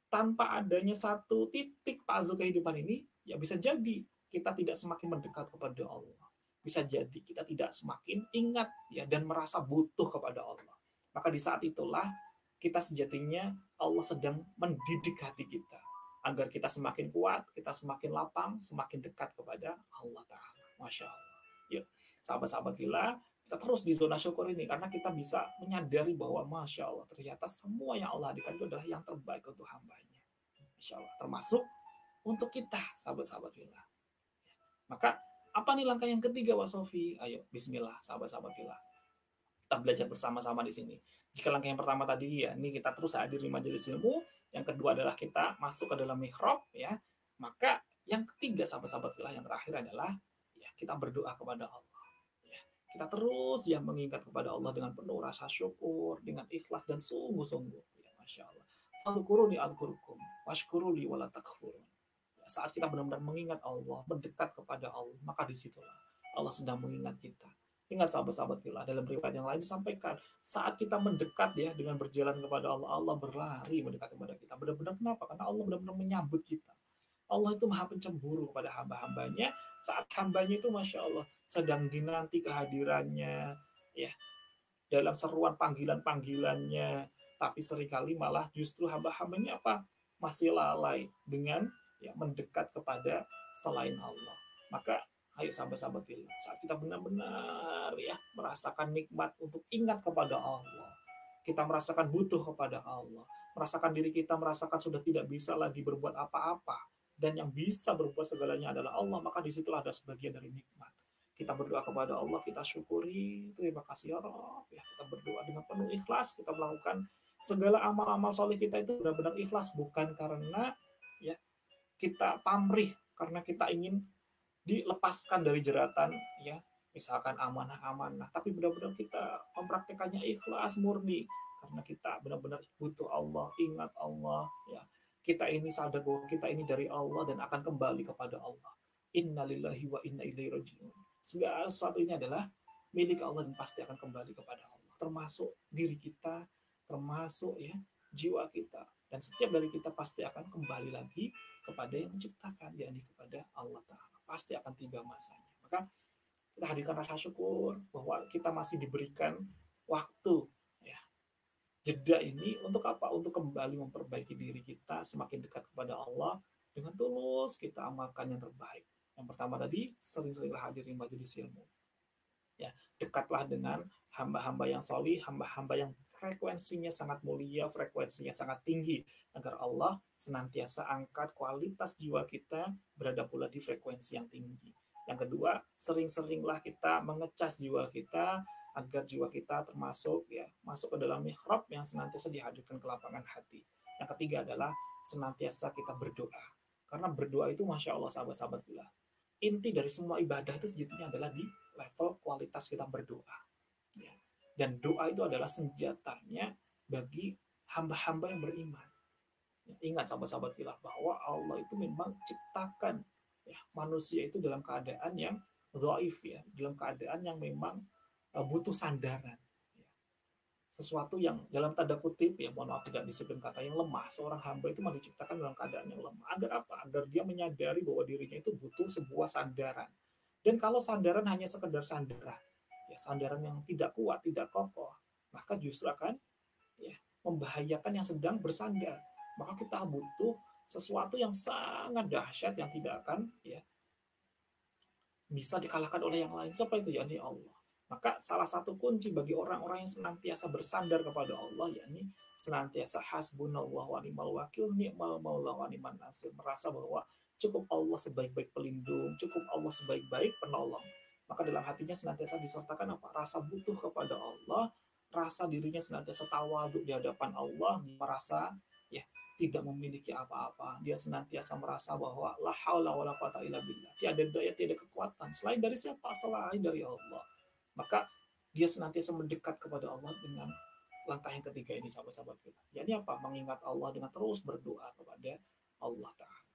Tanpa adanya satu titik puzzle kehidupan ini, bisa jadi kita tidak semakin mendekat kepada Allah. Bisa jadi kita tidak semakin ingat dan merasa butuh kepada Allah. Maka di saat itulah kita sejatinya Allah sedang mendidik hati kita agar kita semakin kuat, kita semakin lapang, semakin dekat kepada Allah Ta'ala. Masya Allah. Yuk, sahabat-sahabat Villa, kita terus di zona syukur ini karena kita bisa menyadari bahwa Masya Allah, ternyata semua yang Allah hadirkan itu adalah yang terbaik untuk hambanya. Masya Allah, termasuk untuk kita, sahabat-sahabat Villa. Maka apa nih langkah yang ketiga, Wak Sofi? Ayo, bismillah, sahabat-sahabat Villa. Kita belajar bersama-sama di sini. Jika langkah yang pertama tadi, ini kita terus hadir di majelis ilmu. Yang kedua adalah kita masuk ke dalam mihrab, Maka yang ketiga, sahabat-sahabat Villa, yang terakhir adalah kita berdoa kepada Allah. Kita terus mengingat kepada Allah dengan penuh rasa syukur, dengan ikhlas dan sungguh-sungguh. Masya Allah. Fadhkuruni adzkurkum, washkuruli wala takfurun. Saat kita benar-benar mengingat Allah, mendekat kepada Allah, maka disitulah Allah sedang mengingat kita. Ingat sahabat-sahabat Villa, dalam riwayat yang lain disampaikan, saat kita mendekat dengan berjalan kepada Allah, Allah berlari mendekat kepada kita. Benar-benar kenapa? Karena Allah benar-benar menyambut kita. Allah itu maha pencemburu kepada hamba-hambanya, saat hambanya itu Masya Allah sedang dinanti kehadirannya, dalam seruan panggilan-panggilannya, tapi seringkali malah justru hamba-hambanya masih lalai dengan mendekat kepada selain Allah. Maka ayo sahabat-sahabat Villa, saat kita benar-benar merasakan nikmat untuk ingat kepada Allah, kita merasakan butuh kepada Allah, merasakan diri kita merasakan sudah tidak bisa lagi berbuat apa-apa, dan yang bisa berbuat segalanya adalah Allah, maka disitulah ada sebagian dari nikmat. Kita berdoa kepada Allah, kita syukuri, terima kasih ya Rabb. Kita berdoa dengan penuh ikhlas, kita melakukan segala amal-amal soleh kita itu benar-benar ikhlas, bukan karena kita pamrih, karena kita ingin dilepaskan dari jeratan misalkan amanah-amanah, tapi benar-benar kita mempraktekannya ikhlas murni karena kita benar-benar butuh Allah, ingat Allah, kita ini sadar bahwa kita ini dari Allah dan akan kembali kepada Allah. Innalillahi wa inna ilaihi raji'un. Segala sesuatu ini adalah milik Allah dan pasti akan kembali kepada Allah, termasuk diri kita, termasuk jiwa kita, dan setiap dari kita pasti akan kembali lagi kepada yang menciptakan, yakni kepada Allah Ta'ala. Pasti akan tiba masanya. Maka kita hadirkan rasa syukur bahwa kita masih diberikan waktu jeda ini untuk apa? Untuk kembali memperbaiki diri kita, semakin dekat kepada Allah, dengan tulus kita amalkan yang terbaik. Yang pertama tadi, sering-seringlah hadir di majelis ilmu. Dekatlah dengan hamba-hamba yang solih, hamba-hamba yang frekuensinya sangat mulia, frekuensinya sangat tinggi, agar Allah senantiasa angkat kualitas jiwa kita berada pula di frekuensi yang tinggi. Yang kedua, sering-seringlah kita mengecas jiwa kita agar jiwa kita termasuk masuk ke dalam mihrab yang senantiasa dihadirkan ke lapangan hati. Yang ketiga adalah senantiasa kita berdoa. Karena berdoa itu Masya Allah sahabat-sahabat fillah, inti dari semua ibadah itu sejatinya adalah di level kualitas kita berdoa. Ya. Dan doa itu adalah senjatanya bagi hamba-hamba yang beriman. Ya, ingat sahabat-sahabat fillah bahwa Allah itu memang ciptakan ya, manusia itu dalam keadaan yang dhaif, ya, dalam keadaan yang memang butuh sandaran. Ya. Sesuatu yang dalam tanda kutip, ya mohon maaf tidak disebut kata yang lemah. Seorang hamba itu memang diciptakan dalam keadaan yang lemah. Agar apa? Agar dia menyadari bahwa dirinya itu butuh sebuah sandaran. Dan kalau sandaran hanya sekedar sandaran, ya sandaran yang tidak kuat, tidak kokoh, maka justru akan ya membahayakan yang sedang bersandar. Maka kita butuh sesuatu yang sangat dahsyat yang tidak akan ya bisa dikalahkan oleh yang lain. Siapa itu? Yakni Allah. Maka salah satu kunci bagi orang-orang yang senantiasa bersandar kepada Allah, yakni senantiasa hasbunallah wa ni'mal wakil, ni'mal maula wa ni'man nasir, merasa bahwa cukup Allah sebaik-baik pelindung, cukup Allah sebaik-baik penolong. Maka dalam hatinya senantiasa disertakan apa? Rasa butuh kepada Allah, rasa dirinya senantiasa tawaduk di hadapan Allah, merasa ya tidak memiliki apa-apa. Dia senantiasa merasa bahwa la haula wala quwata illa billah. Tiada daya, tiada kekuatan selain dari siapa? Selain dari Allah. Maka dia senantiasa mendekat kepada Allah dengan langkah yang ketiga ini, sahabat-sahabat kita. Yakni apa? Mengingat Allah dengan terus berdoa kepada Allah Ta'ala.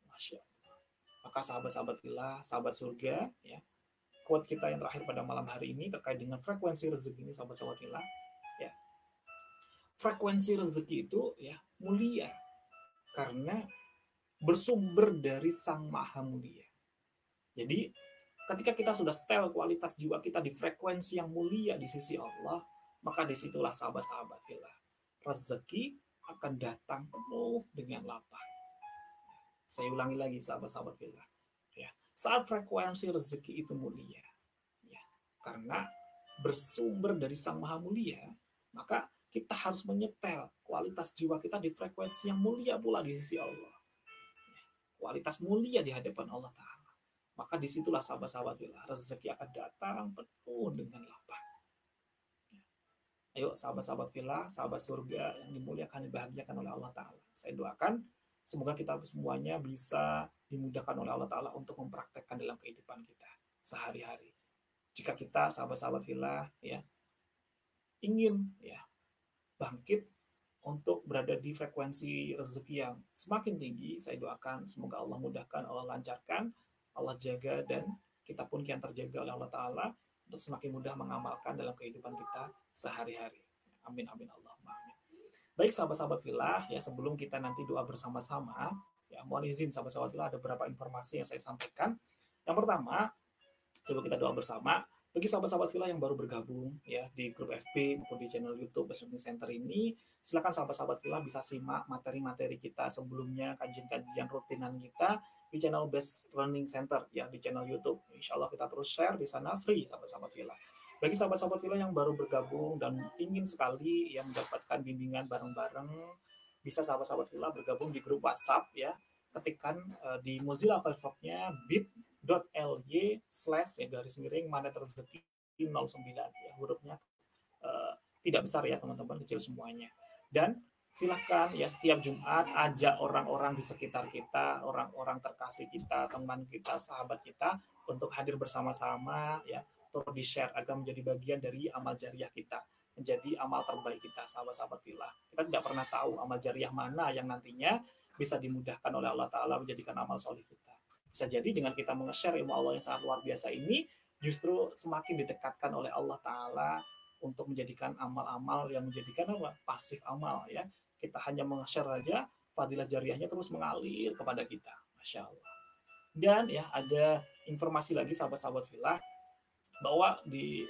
Masya Allah. Maka sahabat-sahabat fillah, sahabat surga, ya, quote kita yang terakhir pada malam hari ini terkait dengan frekuensi rezeki ini, sahabat-sahabat fillah, ya. Frekuensi rezeki itu ya mulia karena bersumber dari Sang Maha Mulia. Jadi ketika kita sudah setel kualitas jiwa kita di frekuensi yang mulia di sisi Allah, maka disitulah sahabat-sahabat fillah, rezeki akan datang penuh dengan lapang. Saya ulangi lagi sahabat-sahabat fillah, ya, saat frekuensi rezeki itu mulia, ya, karena bersumber dari Sang Maha Mulia, maka kita harus menyetel kualitas jiwa kita di frekuensi yang mulia pula di sisi Allah. Kualitas mulia di hadapan Allah Ta'ala. Maka disitulah sahabat-sahabat fillah, rezeki akan datang penuh dengan lapang. Ayo sahabat-sahabat fillah, sahabat surga yang dimuliakan, dibahagiakan oleh Allah Ta'ala. Saya doakan semoga kita semuanya bisa dimudahkan oleh Allah Ta'ala untuk mempraktekkan dalam kehidupan kita sehari-hari. Jika kita sahabat-sahabat fillah ya ingin ya bangkit untuk berada di frekuensi rezeki yang semakin tinggi, saya doakan semoga Allah mudahkan, Allah lancarkan, Allah jaga, dan kita pun kian terjaga oleh Allah Ta'ala untuk semakin mudah mengamalkan dalam kehidupan kita sehari-hari. Amin, amin, Allahumma amin. Baik sahabat-sahabat fillah, ya sebelum kita nanti doa bersama-sama, ya mohon izin sahabat-sahabat fillah ada beberapa informasi yang saya sampaikan. Yang pertama, coba kita doa bersama. Bagi sahabat-sahabat fillah yang baru bergabung ya di grup FB maupun di channel YouTube Best Learning Center ini, silakan sahabat-sahabat fillah bisa simak materi-materi kita sebelumnya, kajian-kajian rutinan kita di channel Best Learning Center ya di channel YouTube. Insya Allah kita terus share di sana free sahabat-sahabat fillah. Bagi sahabat-sahabat fillah yang baru bergabung dan ingin sekali yang mendapatkan bimbingan bareng-bareng, bisa sahabat-sahabat fillah bergabung di grup WhatsApp ya. Ketikkan di Mozilla Firefox-nya bit.ly/ya magnet rezeki 09 ya, hurufnya tidak besar ya teman-teman, kecil semuanya. Dan silahkan ya setiap Jumat ajak orang-orang di sekitar kita, orang-orang terkasih kita, teman kita, sahabat kita untuk hadir bersama-sama ya, untuk di-share agar menjadi bagian dari amal jariah kita, menjadi amal terbaik kita, sahabat-sahabat fillah. Kita tidak pernah tahu amal jariah mana yang nantinya bisa dimudahkan oleh Allah Ta'ala menjadikan amal soleh kita. Bisa jadi dengan kita meng-share ilmu Allah yang sangat luar biasa ini, justru semakin didekatkan oleh Allah Ta'ala untuk menjadikan amal-amal yang menjadikan apa? Pasif amal ya. Kita hanya meng-share saja, fadilah jariahnya terus mengalir kepada kita. Masya Allah. Dan ya ada informasi lagi sahabat-sahabat fillah, bahwa di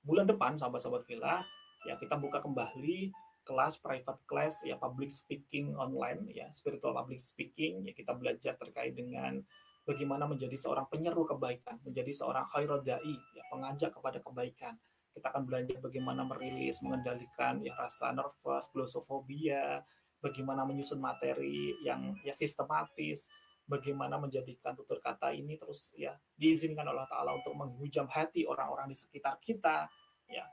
bulan depan sahabat-sahabat fillah, ya kita buka kembali kelas private class ya public speaking online ya, spiritual public speaking ya, kita belajar terkait dengan bagaimana menjadi seorang penyeru kebaikan, menjadi seorang khairul dai ya, pengajak kepada kebaikan. Kita akan belajar bagaimana merilis, mengendalikan ya rasa nervous, glosofobia, bagaimana menyusun materi yang ya sistematis, bagaimana menjadikan tutur kata ini terus ya diizinkan oleh Allah Ta'ala untuk menghujam hati orang-orang di sekitar kita ya.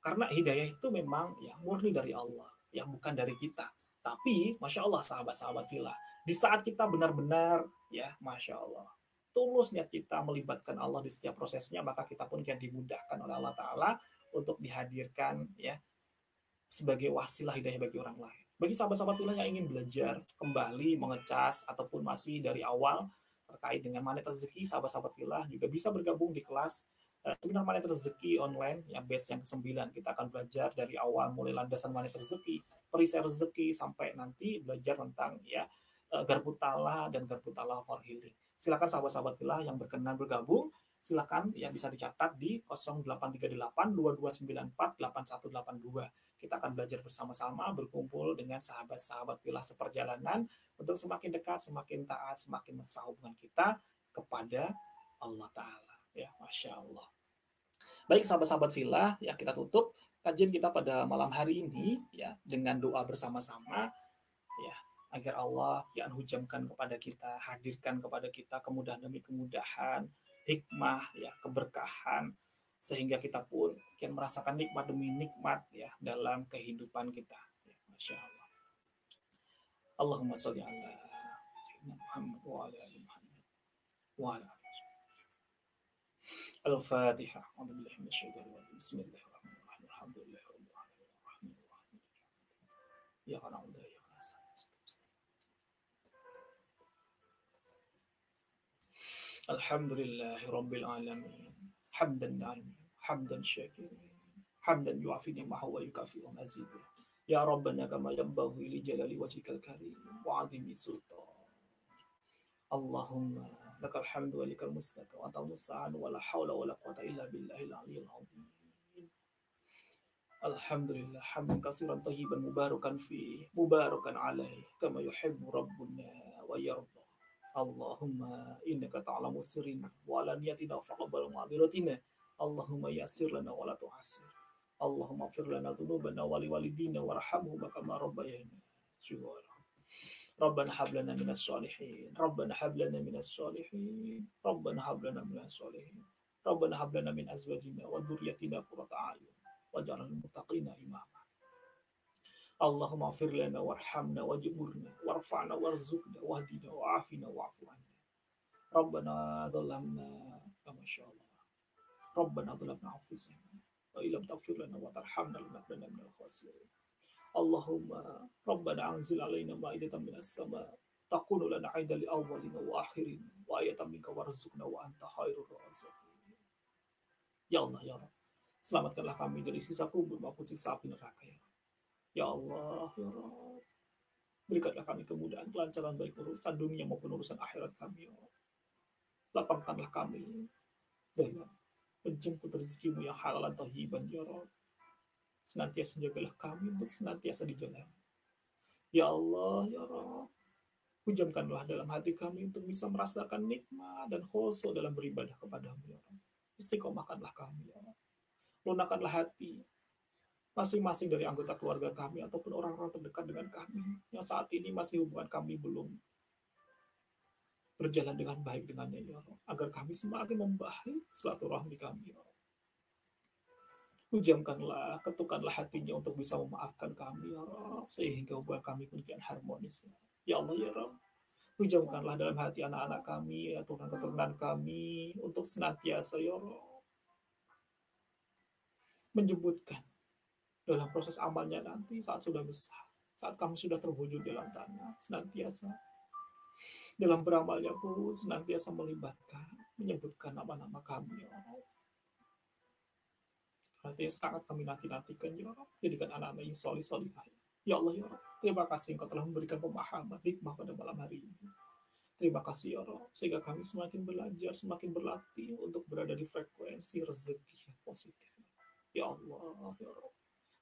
Karena hidayah itu memang ya murni dari Allah, ya bukan dari kita. Tapi, Masya Allah, sahabat-sahabat filah, di saat kita benar-benar, ya, Masya Allah, tulus niat kita melibatkan Allah di setiap prosesnya, maka kita pun akan dimudahkan oleh Allah Ta'ala untuk dihadirkan, ya, sebagai wasilah hidayah bagi orang lain. Bagi sahabat-sahabat filah yang ingin belajar kembali, mengecas, ataupun masih dari awal terkait dengan magnet rezeki, sahabat-sahabat filah juga bisa bergabung di kelas seminar magnet rezeki online yang batch yang ke-9. Kita akan belajar dari awal mulai landasan magnet rezeki, perisai rezeki, sampai nanti belajar tentang ya garpu tala dan garpu tala for healing. Silakan sahabat-sahabat filah yang berkenan bergabung, silakan yang bisa dicatat di 0838 2294 8182. Kita akan belajar bersama-sama, berkumpul dengan sahabat-sahabat filah seperjalanan untuk semakin dekat, semakin taat, semakin mesra hubungan kita kepada Allah Ta'ala. Ya, Masya Allah. Baik sahabat-sahabat filah, ya kita tutup kajian kita pada malam hari ini ya dengan doa bersama-sama ya agar Allah kian hujamkan kepada kita, hadirkan kepada kita kemudahan demi kemudahan, hikmah ya, keberkahan, sehingga kita pun kian merasakan nikmat demi nikmat ya dalam kehidupan kita. Ya, Masya Allah. Allahumma sholli ala sayyidina Muhammad wa ala ali Muhammad wa ala Al-Fatihah. Bismillahirrahmanirrahim. Alhamdulillahirrahmanirrahim. Ya Allah, ya Alhamdulillahirabbil alamin. Hamdan na'imin, hamdan syakirin, hamdan yu'afi ni'amahu wa yukafi'u mazidah. Ya Rabbana kama yanbaghi li jalali wajhikal karim wa 'azimi sultan. Allahumma lakal hamdu wa lakal mustaqim wa antal musta'an wa la haula wa la quwata illa billahil aliyyil azim. Alhamdulillah hamdan katsiran thayyiban mubarakan fi mubarakan alaihi kama yuhibbu rabbuna wa yarda. Allahumma innaka ta'lamu sirrina wa alaniyatina faqabbal ma'dhiratina. Allahumma yassir lana wa la tu'assir. Allahumma ighfir lana dhunubana wa liwalidina warhamhum kama rabbayana shighara. Rabbana hab lana minas shalihin. Rabbana hab lana minas shalihin. Rabbana hab lana minas shalihin. Rabbana hab lana min azwajina wa dhurriyyatina qurrata a'yun waj'alna lil muttaqina imama. Allahumma ighfir lana warhamna wajburna warfa'na warzuqna wahdina wa'afina wa'fu 'anna. Rabbana dhalamna kama sya'allah. Rabbana dhalamna anfusana wa illam taghfir lana wa tarhamna lanakunanna minal khasirin. Allahumma Rabbana anzil alaina ma'idatan minas sama takunu lana 'aidan li awwalina wa akhirina wa ayatan minka warzuqna wa anta khairur raziqin. Ya Allah ya Rabb, selamatkanlah kami dari siksa kubur maupun siksa api neraka ya. Ya Allah ya Rabb, berikanlah kami kemudahan kelancaran baik urusan dunia maupun urusan akhirat kami ya Rabb. Lapangkanlah kami dalam menjemput rezekimu yang halal dan thayyiban ya Rabb. Senantiasa jagalah kami untuk senantiasa di jalan. Ya Allah, ya Rabb, hujamkanlah dalam hati kami untuk bisa merasakan nikmat dan khusyuk dalam beribadah kepadamu, ya Rabb. Istiqomahkanlah kami, ya Rabb. Lunakkanlah hati masing-masing dari anggota keluarga kami ataupun orang-orang terdekat dengan kami yang saat ini masih hubungan kami belum berjalan dengan baik dengannya, ya Rabb. Agar kami semakin membaik silaturahmi kami, ya Rabb. Hujamkanlah, ketukkanlah hatinya untuk bisa memaafkan kami, ya Rabb, sehingga hubungan kami pun kian harmonis. Ya Allah, ya Rabb, hujamkanlah dalam hati anak-anak kami, keturunan kami, untuk senantiasa, ya Rabb, menyebutkan dalam proses amalnya nanti saat sudah besar, saat kami sudah terwujud dalam tanah, senantiasa dalam beramalnya pun senantiasa melibatkan, menyebutkan nama-nama kami, ya Rabb. Nanti sangat kami nanti-nantikan, ya Rabb, jadikan anak-anak yang solih-solihah. Ya Allah, ya Rabb, terima kasih Engkau telah memberikan pemahaman, hikmah pada malam hari ini. Terima kasih, ya Rabb, sehingga kami semakin belajar, semakin berlatih untuk berada di frekuensi rezeki yang positif. Ya Allah, ya Rabb,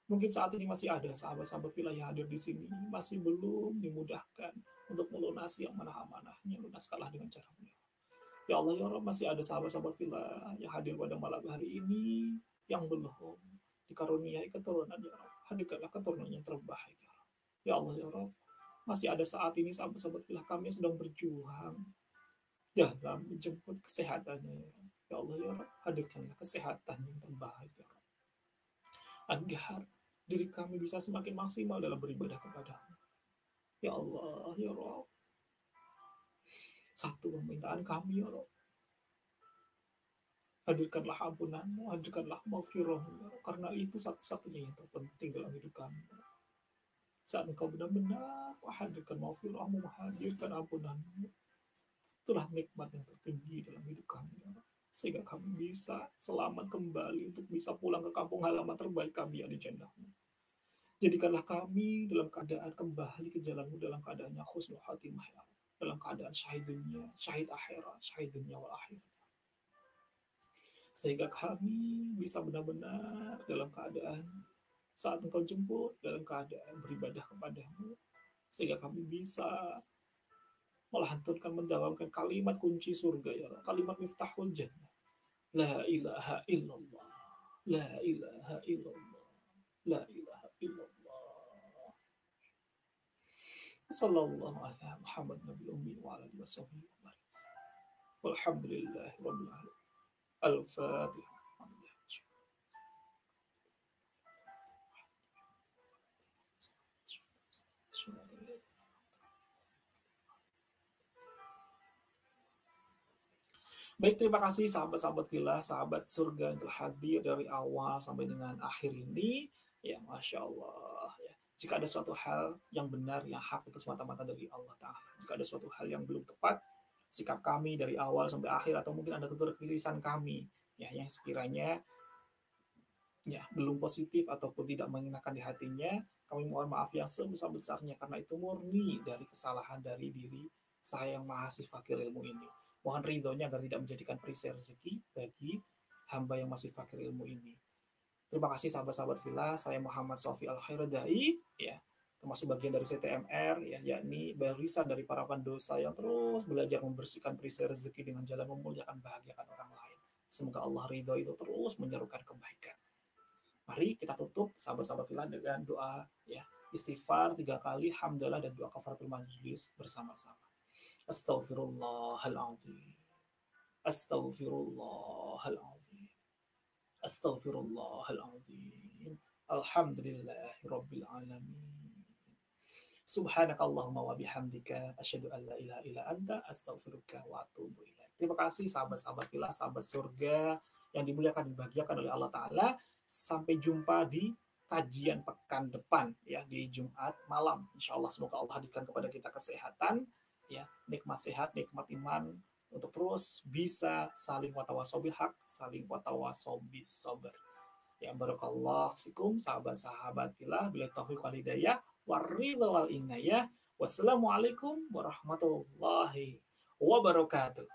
mungkin saat ini masih ada sahabat-sahabat filah yang hadir di sini, masih belum dimudahkan untuk melunasi yang amanah-amanahnya, lunaskanlah dengan cara-Mu. Ya Allah, ya Rabb, masih ada sahabat-sahabat filah yang hadir pada malam hari ini, yang belum dikaruniai keturunan, ya Rabb, hadirkanlah keturunan yang terbaik, ya Rabb. Ya Allah, ya Rabb, masih ada saat ini sahabat-sahabat filah kami yang sedang berjuang dalam menjemput kesehatannya, ya Rabb. Ya Allah, ya Rabb, hadirkanlah kesehatan yang terbaik, ya Rabb, agar diri kami bisa semakin maksimal dalam beribadah kepada-Mu. Ya Allah, ya Rabb. Satu permintaan kami, ya Rabb. Hadirkanlah ampunanmu, hadirkanlah maghfirahmu, karena itu satu-satunya yang terpenting dalam hidup kami. Saat engkau benar-benar menghadirkan maghfirahmu, menghadirkan ampunanmu, itulah nikmat yang tertinggi dalam hidup kami, ya Rabb. Sehingga kami bisa selamat kembali untuk bisa pulang ke kampung halaman terbaik kami, ya di jannahmu. Jadikanlah kami dalam keadaan kembali ke jalanmu dalam keadaannya husnul khatimah, ya Rabb. Dalam keadaan syahid dunia, syahid akhirat, syahid dunia wal akhirat. Sehingga kami bisa benar-benar dalam keadaan saat engkau jemput, dalam keadaan beribadah kepadamu. Sehingga kami bisa melantunkan, mendawamkan kalimat kunci surga, ya Rabb. Kalimat miftahul jannah. La ilaha illallah. La ilaha illallah. La ilaha illallah. Sallallahu ala Muhammad Nabi Ummi wa ala alihi wa sahbihi wa barik. Walhamdulillahi rabbil alamin. Al-Fatihah. Baik, terima kasih sahabat-sahabat villa, sahabat surga yang telah hadir dari awal sampai dengan akhir ini. Ya, Masya Allah. Ya. Jika ada suatu hal yang benar, yang hak, itu semata-mata dari Allah Ta'ala. Jika ada suatu hal yang belum tepat, sikap kami dari awal sampai akhir, atau mungkin ada keterkeliruan kami, ya, yang sekiranya ya belum positif ataupun tidak mengenakan di hatinya, kami mohon maaf yang sebesar-besarnya, karena itu murni dari kesalahan dari diri saya yang masih fakir ilmu ini. Mohon ridhonya agar tidak menjadikan perisai rezeki bagi hamba yang masih fakir ilmu ini. Terima kasih sahabat-sahabat villa, saya Muhammad Sofi Al-Khairadai, ya, termasuk bagian dari CTMR, ya, yakni barisan dari para pendosa yang terus belajar membersihkan perisai rezeki dengan jalan memuliakan, bahagiakan orang lain. Semoga Allah ridho itu terus menyerukan kebaikan. Mari kita tutup sahabat-sahabat villa dengan doa, ya, istighfar 3 kali, hamdalah, dan doa kafaratul majlis bersama-sama. Astaghfirullahaladzim. Astaghfirullahaladzim. Astaghfirullahaladzim. Alhamdulillahirabbil alamin. Subhanakallahumma wa bihamdika asyhadu an la ilaha illa anta astaghfiruka wa atubu ilaik. Terima kasih sahabat-sahabat villa, sahabat surga yang dimuliakan, dibahagiakan oleh Allah Ta'ala. Sampai jumpa di kajian pekan depan, ya, di Jumat malam. Insya Allah semoga Allah hadirkan kepada kita kesehatan, ya, nikmat sehat, nikmat iman, untuk terus bisa saling watawasobil haq, saling watawasobil sabar. Ya, barakallahu fikum sahabat-sahabat fillah, bila taufiq wal hidayah, waridha wal inayah. Wassalamualaikum warahmatullahi wabarakatuh.